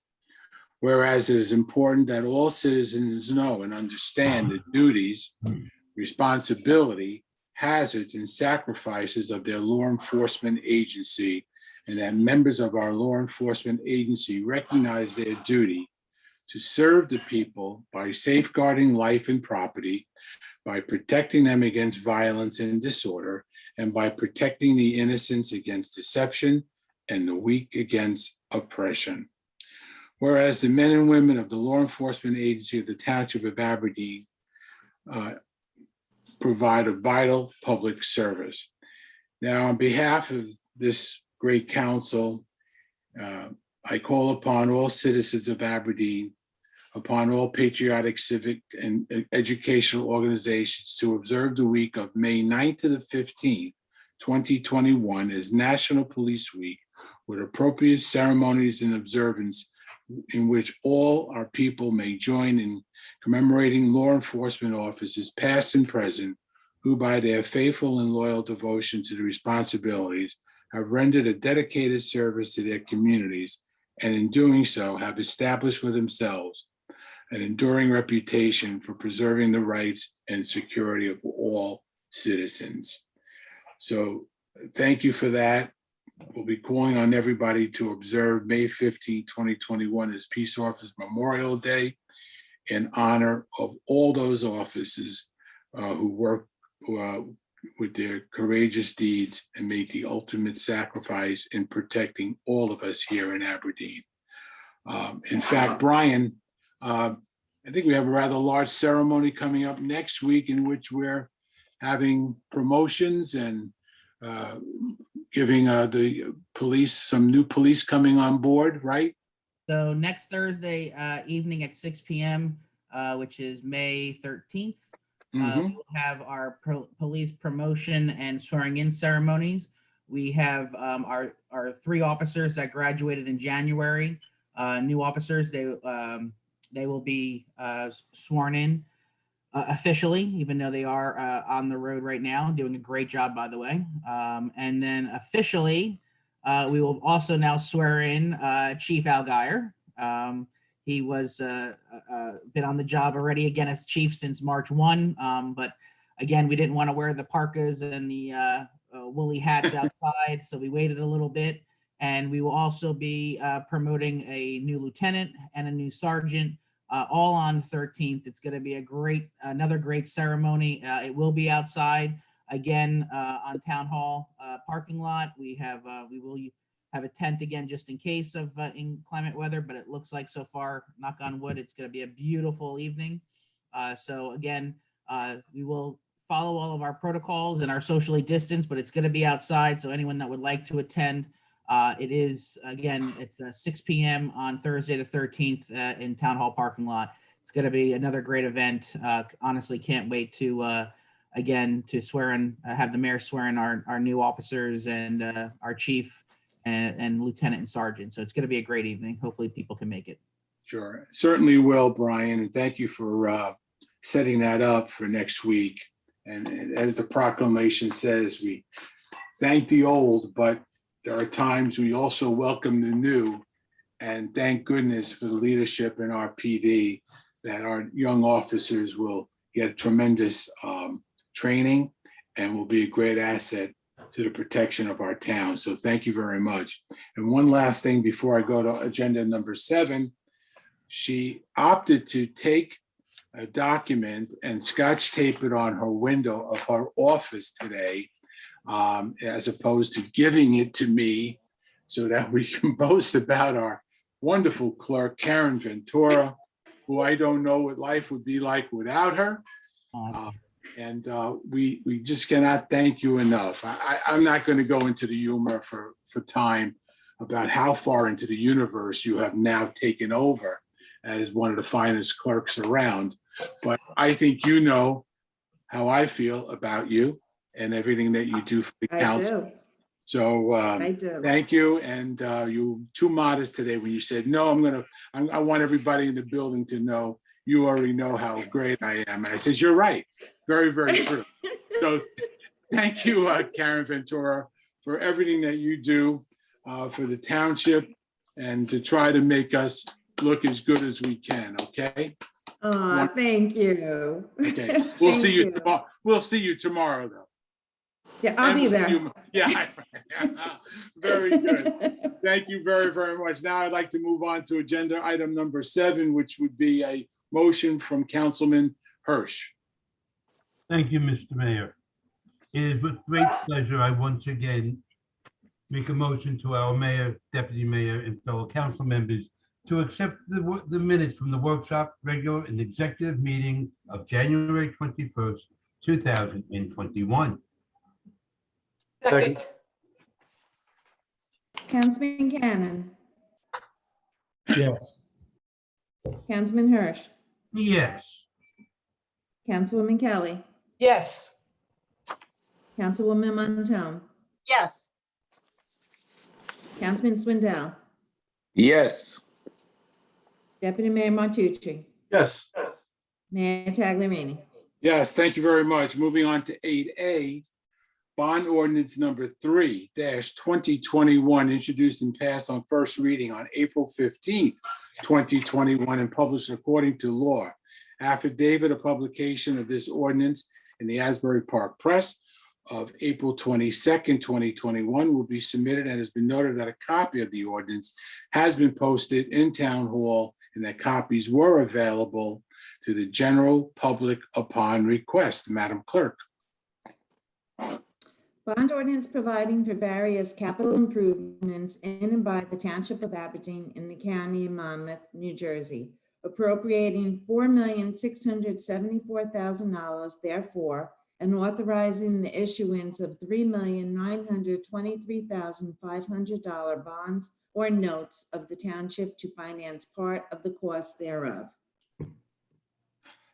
Whereas it is important that all citizens know and understand the duties, responsibility, hazards, and sacrifices of their law enforcement agency, and that members of our law enforcement agency recognize their duty to serve the people by safeguarding life and property, by protecting them against violence and disorder, and by protecting the innocents against deception and the weak against oppression. Whereas the men and women of the law enforcement agency of the Township of Aberdeen provide a vital public service. Now, on behalf of this great council, I call upon all citizens of Aberdeen, upon all patriotic, civic, and educational organizations to observe the week of May 9th to the 15th, 2021 as National Police Week, with appropriate ceremonies and observance in which all our people may join in commemorating law enforcement officers, past and present, who by their faithful and loyal devotion to the responsibilities have rendered a dedicated service to their communities, and in doing so have established for themselves an enduring reputation for preserving the rights and security of all citizens. So thank you for that. We'll be calling on everybody to observe May 15, 2021 as Peace Officers Memorial Day in honor of all those officers who work with their courageous deeds and made the ultimate sacrifice in protecting all of us here in Aberdeen. In fact, Brian, I think we have a rather large ceremony coming up next week in which we're having promotions and giving the police, some new police coming on board, right? So next Thursday evening at 6 p.m., which is May 13th, we will have our police promotion and swearing in ceremonies. We have our 3 officers that graduated in January, new officers. They will be sworn in officially, even though they are on the road right now, doing a great job, by the way. And then officially, we will also now swear in Chief Al Geyer. He was been on the job already again as chief since March 1. But again, we didn't want to wear the parkas and the woolly hats outside, so we waited a little bit. And we will also be promoting a new lieutenant and a new sergeant, all on the 13th. It's going to be another great ceremony. It will be outside again on Town Hall parking lot. We will have a tent again just in case of inclement weather, but it looks like so far, knock on wood, it's going to be a beautiful evening. So again, we will follow all of our protocols and our socially distanced, but it's going to be outside. So anyone that would like to attend, it is, again, it's 6 p.m. on Thursday the 13th in Town Hall parking lot. It's going to be another great event. Honestly, can't wait to, again, to swear in, have the mayor swear in our new officers and our chief and lieutenant and sergeant. So it's going to be a great evening. Hopefully people can make it. Sure, certainly will, Brian, and thank you for setting that up for next week. And as the proclamation says, we thank the old, but there are times we also welcome the new. And thank goodness for the leadership in our PD, that our young officers will get tremendous training and will be a great asset to the protection of our town. So thank you very much. And one last thing before I go to agenda number 7, she opted to take a document and scotch tape it on her window of her office today, as opposed to giving it to me so that we can boast about our wonderful clerk, Karen Ventura, who I don't know what life would be like without her. And we just cannot thank you enough. I'm not going to go into the humor for time about how far into the universe you have now taken over as one of the finest clerks around. But I think you know how I feel about you and everything that you do for the council. So thank you. And you were too modest today when you said, no, I want everybody in the building to know, you already know how great I am. And I said, you're right. Very, very true. So thank you, Karen Ventura, for everything that you do for the township and to try to make us look as good as we can. Okay. Oh, thank you. Okay. We'll see you tomorrow. We'll see you tomorrow, though. Yeah, I'll be there. Yeah. Very good. Thank you very, very much. Now I'd like to move on to agenda item number 7, which would be a motion from Councilman Hirsch. Thank you, Mr. Mayor. It is with great pleasure I once again make a motion to our mayor, deputy mayor, and fellow council members to accept the minutes from the workshop, regular and executive meeting of January 21st, 2021. Second. Councilman Cannon, Yes. Councilman Hirsch, Yes. Councilwoman Kelly, Yes. Councilwoman Montone, Yes. Councilman Swindell, Yes. Deputy Mayor Montucci, Yes. Mayor Tagliarini. Yes, thank you very much. Moving on to 8A, bond ordinance number 3-2021, introduced and passed on first reading on April 15th, 2021, and published according to law. Affidavit of publication of this ordinance in the Asbury Park Press of April 22nd, 2021 will be submitted, and has been noted that a copy of the ordinance has been posted in Town Hall and that copies were available to the general public upon request. Madam Clerk. Bond ordinance providing for various capital improvements in and by the Township of Aberdeen in the County of Monmouth, New Jersey, appropriating $4,674,000 therefore, and authorizing the issuance of $3,923,500 bonds or notes of the township to finance part of the cost thereof.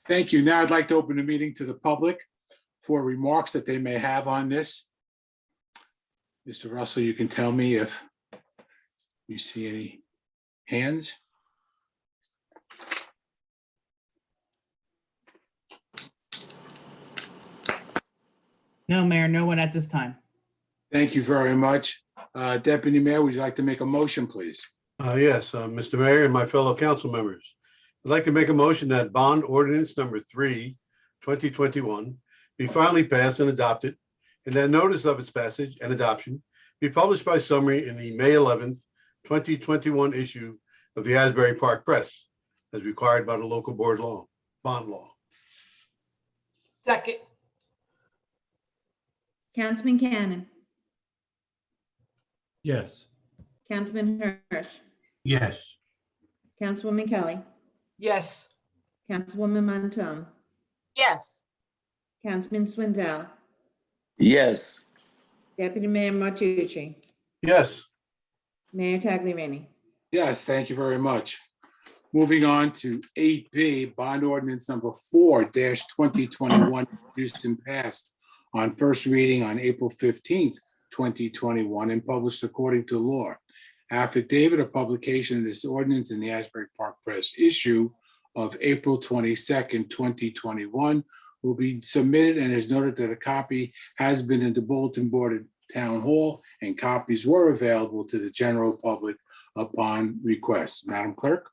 Thank you. Now I'd like to open the meeting to the public for remarks that they may have on this. Mr. Russell, you can tell me if you see any hands. No, Mayor, no one at this time. Thank you very much. Deputy Mayor, would you like to make a motion, please? Yes, Mr. Mayor and my fellow council members. I'd like to make a motion that bond ordinance number 3, 2021 be finally passed and adopted, and that notice of its passage and adoption be published by summary in the May 11th, 2021 issue of the Asbury Park Press, as required by the local board law, bond law. Second. Councilman Cannon, Yes. Councilman Hirsch, Yes. Councilwoman Kelly, Yes. Councilwoman Montone, yes, Councilman Swindell, yes, Deputy Mayor Martucci, Yes, Mayor Tagliarini. Yes, thank you very much. Moving on to 8B, bond ordinance number 4-2021, introduced and passed on first reading on April 15th, 2021, and published according to law. Affidavit of publication of this ordinance in the Asbury Park Press issue of April 22nd, 2021 will be submitted, and is noted that a copy has been in the bulletin board at Town Hall, and copies were available to the general public upon request. Madam Clerk?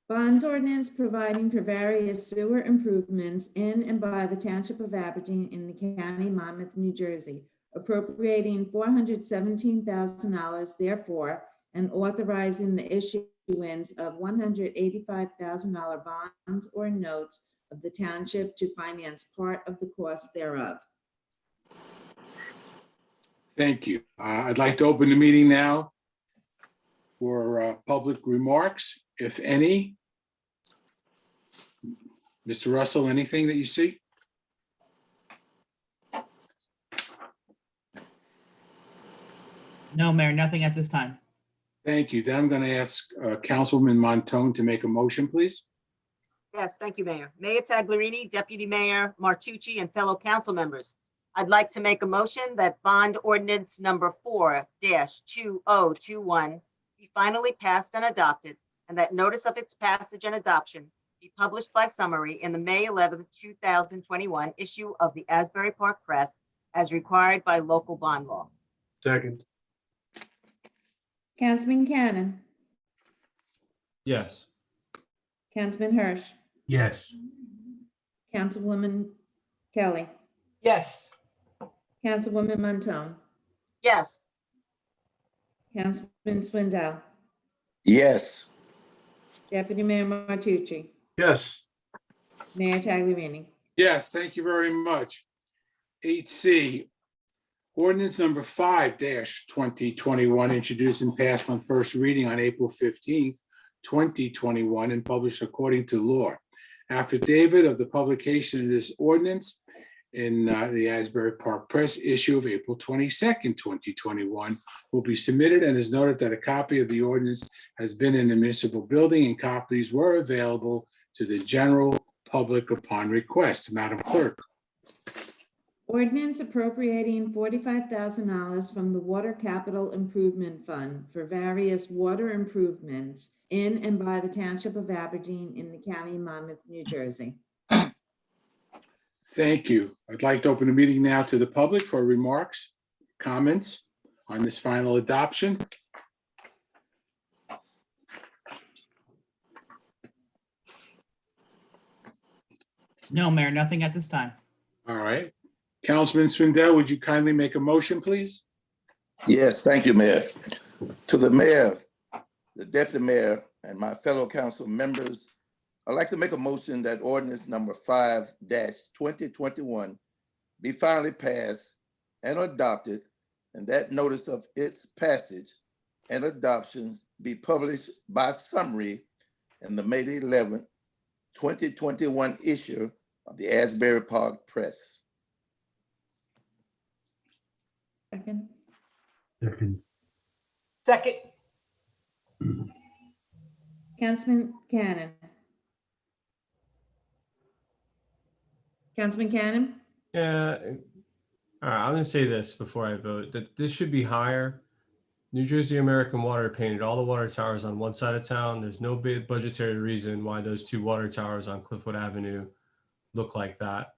Bond ordinance providing for various sewer improvements in and by the Township of Aberdeen in the County of Monmouth, New Jersey, appropriating $417,000 therefore, and authorizing the issuance of $185,000 bonds or notes of the township to finance part of the cost thereof. Thank you. I'd like to open the meeting now for public remarks, if any. Mr. Russell, anything that you see? No, Mayor, nothing at this time. Thank you. Then I'm going to ask Councilwoman Montone to make a motion, please. yes, thank you, Mayor. Mayor Tagliarini, Deputy Mayor Martucci, and fellow council members. I'd like to make a motion that bond ordinance number 4-2021 be finally passed and adopted, and that notice of its passage and adoption be published by summary in the May 11th, 2021 issue of the Asbury Park Press as required by local bond law. second, Councilman Cannon, Yes. Councilman Hirsch, Yes. Councilwoman Kelly, Yes. Councilwoman Montone, Yes, Councilman Swindell, yes, Deputy Mayor Martucci, yes, Mayor Tagliarini. Yes, thank you very much. 8C, ordinance number 5-2021, introduced and passed on first reading on April 15th, 2021, and published according to law. Affidavit of the publication of this ordinance in the Asbury Park Press issue of April 22nd, 2021 will be submitted, and is noted that a copy of the ordinance has been in the municipal building, and copies were available to the general public upon request. Madam Clerk? Ordinance appropriating $45,000 from the Water Capital Improvement Fund for various water improvements in and by the Township of Aberdeen in the County of Monmouth, New Jersey. Thank you. I'd like to open the meeting now to the public for remarks, comments on this final adoption. No, Mayor, nothing at this time. All right. Councilman Swindell, would you kindly make a motion, please? yes, thank you, Mayor. To the mayor, the deputy mayor, and my fellow council members, I'd like to make a motion that ordinance number 5-2021 be finally passed and adopted, and that notice of its passage and adoption be published by summary in the May 11th, 2021 issue of the Asbury Park Press. Second, Second. Second. Councilman Cannon. Councilman Cannon, Yeah. All right, I'm gonna say this before I vote, that this should be higher. New Jersey American Water painted all the water towers on one side of town. There's no big budgetary reason why those two water towers on Cliffwood Avenue look like that.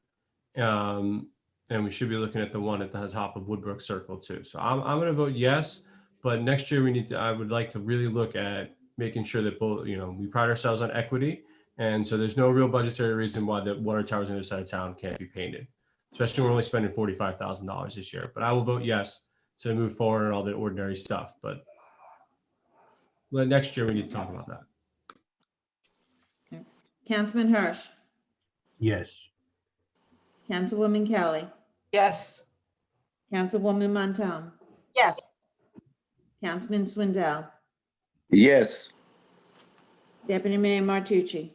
And we should be looking at the one at the top of Woodbrook Circle too. So I'm gonna vote yes, But next year I would like to really look at making sure that both, we pride ourselves on equity. And so there's no real budgetary reason why the water towers on the other side of town can't be painted, especially when we're only spending $45,000 this year. But I will vote yes to move forward on all the ordinary stuff. But next year we need to talk about that. Councilman Hirsch, Yes. Councilwoman Kelly, Yes. Councilwoman Montone, Yes. Councilman Swindell, Yes. Deputy Mayor Martucci.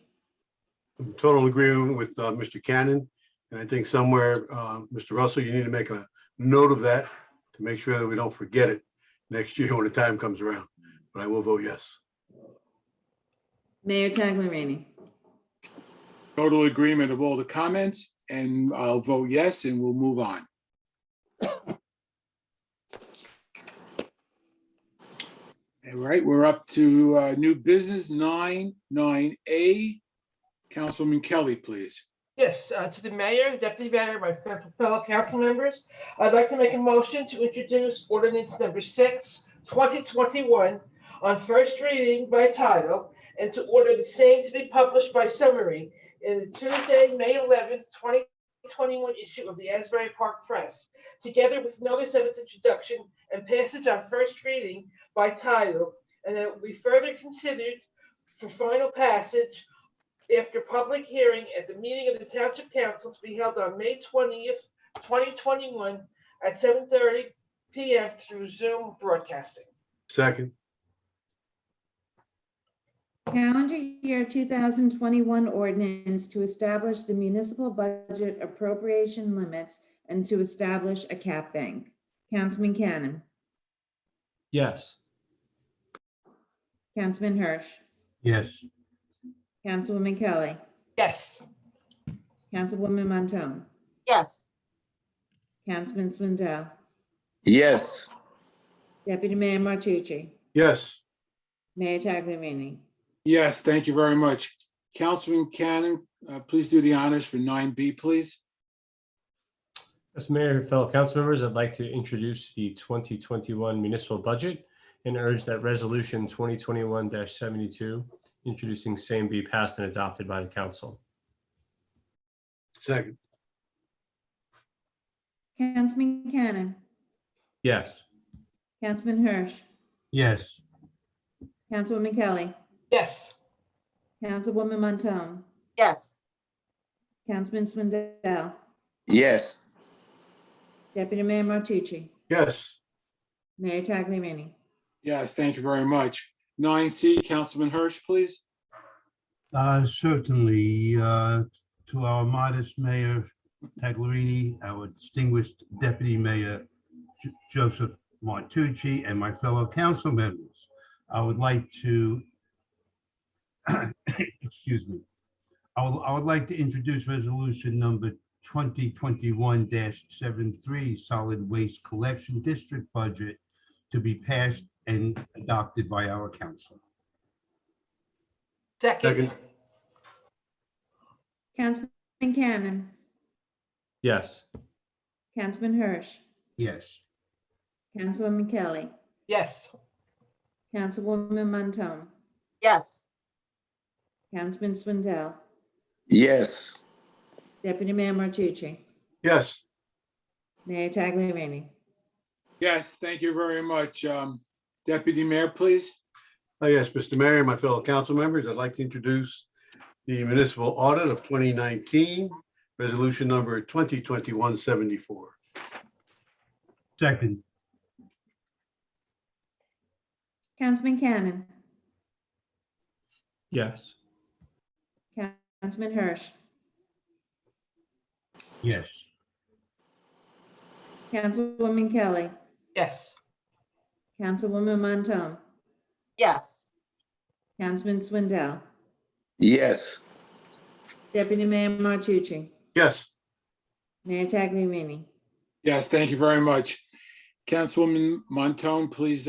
I'm total agreement with Mr. Cannon. And I think somewhere, Mr. Russell, you need to make a note of that to make sure that we don't forget it next year when the time comes around. But I will vote yes. Mayor Tagliarini. Total agreement of all the comments, and I'll vote yes, and we'll move on. All right, we're up to new business 9A. Councilman Kelly, please. Yes, to the mayor, deputy mayor, my fellow council members, I'd like to make a motion to introduce ordinance number 6, 2021 on first reading by title, and to order the same to be published by summary in the Tuesday, May 11th, 2021 issue of the Asbury Park Press, together with notice of its introduction and passage on first reading by title, and that it will be further considered for final passage after public hearing at the meeting of the Township Council to be held on May 20th, 2021 at 7:30 p.m. through Zoom broadcasting. Second, Calendar year 2021 ordinance to establish the municipal budget appropriation limits and to establish a cap bank. Councilman Cannon, Yes. Councilman Hirsch, Yes. Councilwoman Kelly, Yes. Councilwoman Montone, Yes. Councilman Swindell, Yes. Deputy Mayor Martucci, yes. Mayor Tagliarini. Yes, thank you very much. Councilman Cannon, please do the honors for 9B, please. As mayor, fellow council members, I'd like to introduce the 2021 municipal budget and urge that resolution 2021-72, introducing same, be passed and adopted by the council. Second, Councilman Cannon, Yes. Councilman Hirsch, Yes. Councilwoman Kelly, Yes. Councilwoman Montone, Yes. Councilman Swindell, Yes. Deputy Mayor Martucci, yes. Mayor Tagliarini. Yes, thank you very much. 9C, Councilman Hirsch, please. Certainly, to our modest Mayor Tagliarini, our distinguished Deputy Mayor Joseph Martucci, and my fellow council members, I would like to, excuse me, I would like to introduce resolution number 2021-73, solid waste collection district budget to be passed and adopted by our council. Second. Councilman Cannon, Yes. Councilman Hirsch, Yes. Councilwoman Kelly, Yes. Councilwoman Montone, Yes. Councilman Swindell, Yes. Deputy Mayor Martucci, Yes, Mayor Tagliarini. Yes, thank you very much. Deputy Mayor, please. yes, Mr. Mayor, my fellow council members, I'd like to introduce the municipal audit of 2019, resolution number 2021-74. Second. Councilman Cannon, Yes. Councilman Hirsch, Yes. Councilwoman Kelly, Yes. Councilwoman Montone, Yes. Councilman Swindell, Yes. Deputy Mayor Martucci, Yes, Mayor Tagliarini. Yes, thank you very much. Councilwoman Montone, please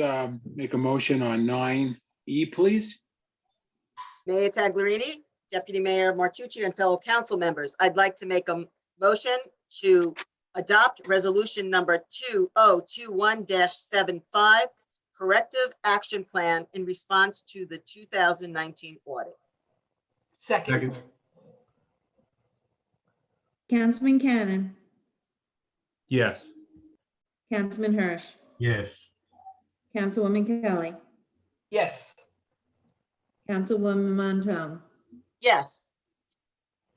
make a motion on 9E, please. Mayor Tagliarini, Deputy Mayor Martucci, and fellow council members, I'd like to make a motion to adopt resolution number 2021-75, corrective action plan in response to the 2019 audit. Second. Councilman Cannon, Yes. Councilman Hirsch, Yes. Councilwoman Kelly, Yes. Councilwoman Montone, Yes.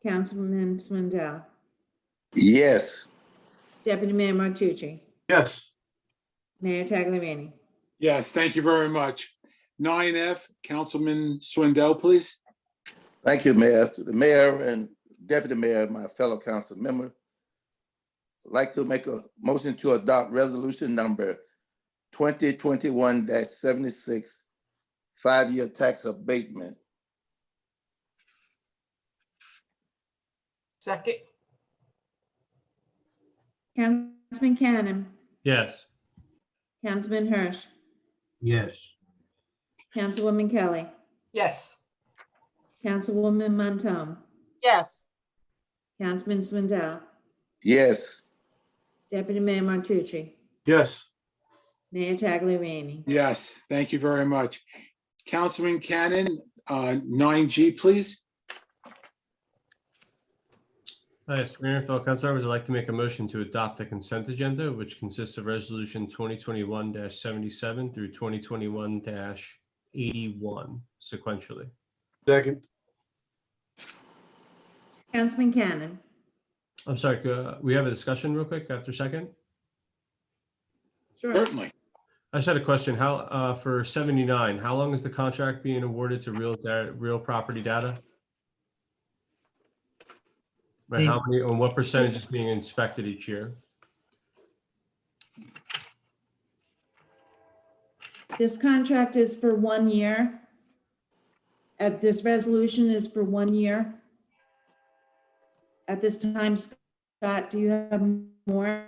Councilman Swindell, Yes. Deputy Mayor Martucci, Yes. Mayor Tagliarini. Yes, thank you very much. 9F, Councilman Swindell, please. Thank you, Mayor. To the mayor and deputy mayor, my fellow council member, I'd like to make a motion to adopt resolution number 2021-76, 5-year tax abatement. Second. Councilman Cannon, Yes. Councilman Hirsch, Yes. Councilwoman Kelly, Yes. Councilwoman Montone, Yes. Councilman Swindell, Yes. Deputy Mayor Martucci, Yes. Mayor Tagliarini. Yes, thank you very much. Councilman Cannon, 9G, please. Yes, Mayor and fellow council members, I'd like to make a motion to adopt the consent agenda, which consists of resolution 2021-77 through 2021-81 sequentially. Second. Councilman Cannon, I'm sorry, we have a discussion real quick after second? sure. Certainly. I just had a question. How, for 79, how long is the contract being awarded to real property data? Right, how many, and what percentage is being inspected each year? This contract is for 1 year. This resolution is for 1 year. At this time, Scott, do you have more?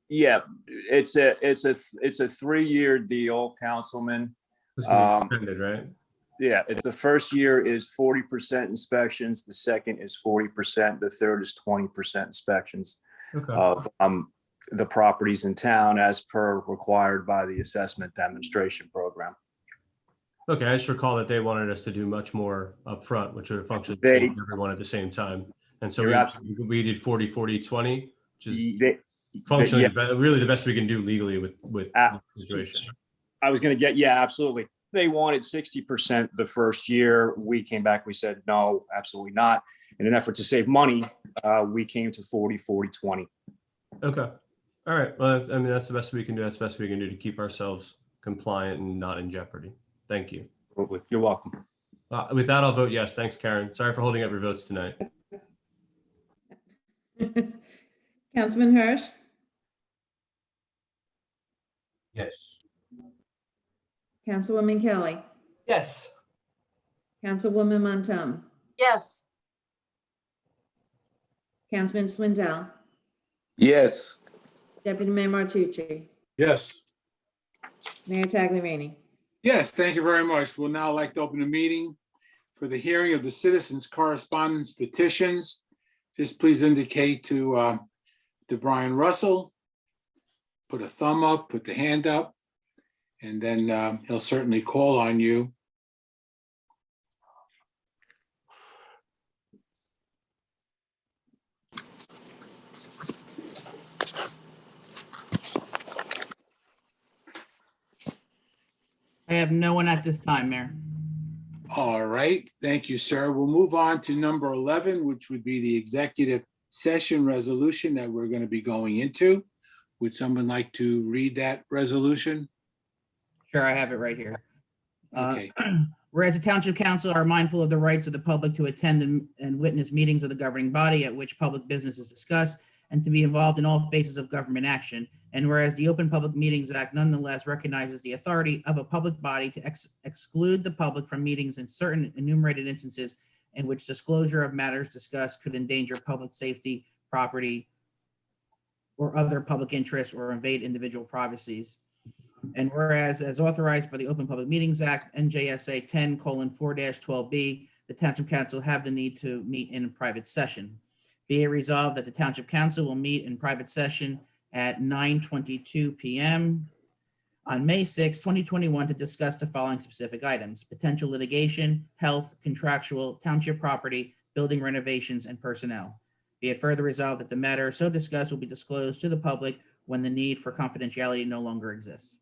Yeah, it's a 3-year deal, Councilman. It's gonna be extended, right? Yeah, the first year is 40% inspections, the second is 40%, the third is 20% inspections Okay. of the properties in town as per required by the assessment demonstration program. Okay, I just recall that they wanted us to do much more upfront, which would have functioned for They- everyone at the same time. And so You're we did 40, 40, 20, which is They- functionally yeah. really the best we can do legally with the situation. I was gonna get, yeah, absolutely. They wanted 60% the first year. We came back, we said, no, absolutely not. In an effort to save money, we came to 40, 40, 20. Okay. All right. Well, I mean, that's the best we can do. That's the best we can do to keep ourselves compliant and not in jeopardy. Thank you. You're welcome. With that, I'll vote yes. Thanks, Karen. Sorry for holding up your votes tonight. Councilman Hirsch, Yes. Councilwoman Kelly, Yes. Councilwoman Montone, Yes. Councilman Swindell, Yes. Deputy Mayor Martucci, Yes. Mayor Tagliarini. Yes, thank you very much. We'll now like to open the meeting for the hearing of the citizens' correspondence petitions. Just please indicate to Brian Russell, put a thumb up, put the hand up, and then he'll certainly call on you. I have no one at this time, Mayor. All right, thank you, sir. We'll move on to number 11, which would be the executive session resolution that we're going to be going into. Would someone like to read that resolution? Sure, I have it right here. Okay. Whereas the Township Council are mindful of the rights of the public to attend and witness meetings of the governing body at which public business is discussed and to be involved in all phases of government action. And whereas the Open Public Meetings Act nonetheless recognizes the authority of a public body to exclude the public from meetings in certain enumerated instances in which disclosure of matters discussed could endanger public safety, property, or other public interests or invade individual privacies. And whereas, as authorized by the Open Public Meetings Act, NJSA 10:4-12B, the Township Council have the need to meet in a private session. Be it resolved that the Township Council will meet in private session at 9:22 p.m. on May 6, 2021, to discuss the following specific items: potential litigation, health, contractual, township property, building renovations, and personnel. Be it further resolved that the matter so discussed will be disclosed to the public when the need for confidentiality no longer exists.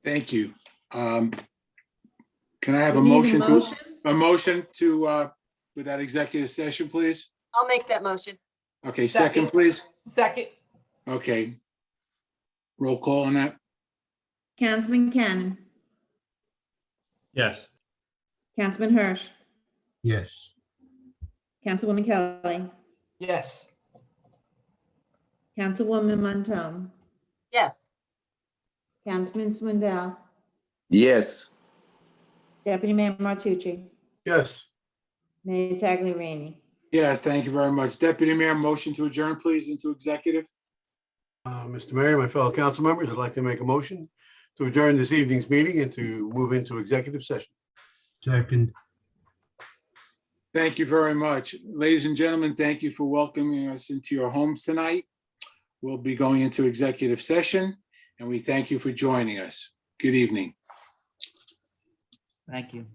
Thank you. Can I have We a need motion to, for that executive session, please? I'll make that motion. Okay, second, please. Second, Okay. Roll call on that? Councilman Cannon, Yes. Councilman Hirsch, Yes. Councilwoman Kelly, yes. Councilwoman Montone, Yes. Councilman Swindell, Yes. Deputy Mayor Martucci, Yes. Mayor Tagliarini. Yes, thank you very much. Deputy Mayor, motion to adjourn, please, into executive? Mr. Mayor, my fellow council members, I'd like to make a motion to adjourn this evening's meeting and to move into executive session. Second. Thank you very much. Ladies and gentlemen, thank you for welcoming us into your homes tonight. We'll be going into executive session, and we thank you for joining us. Good evening. Thank you.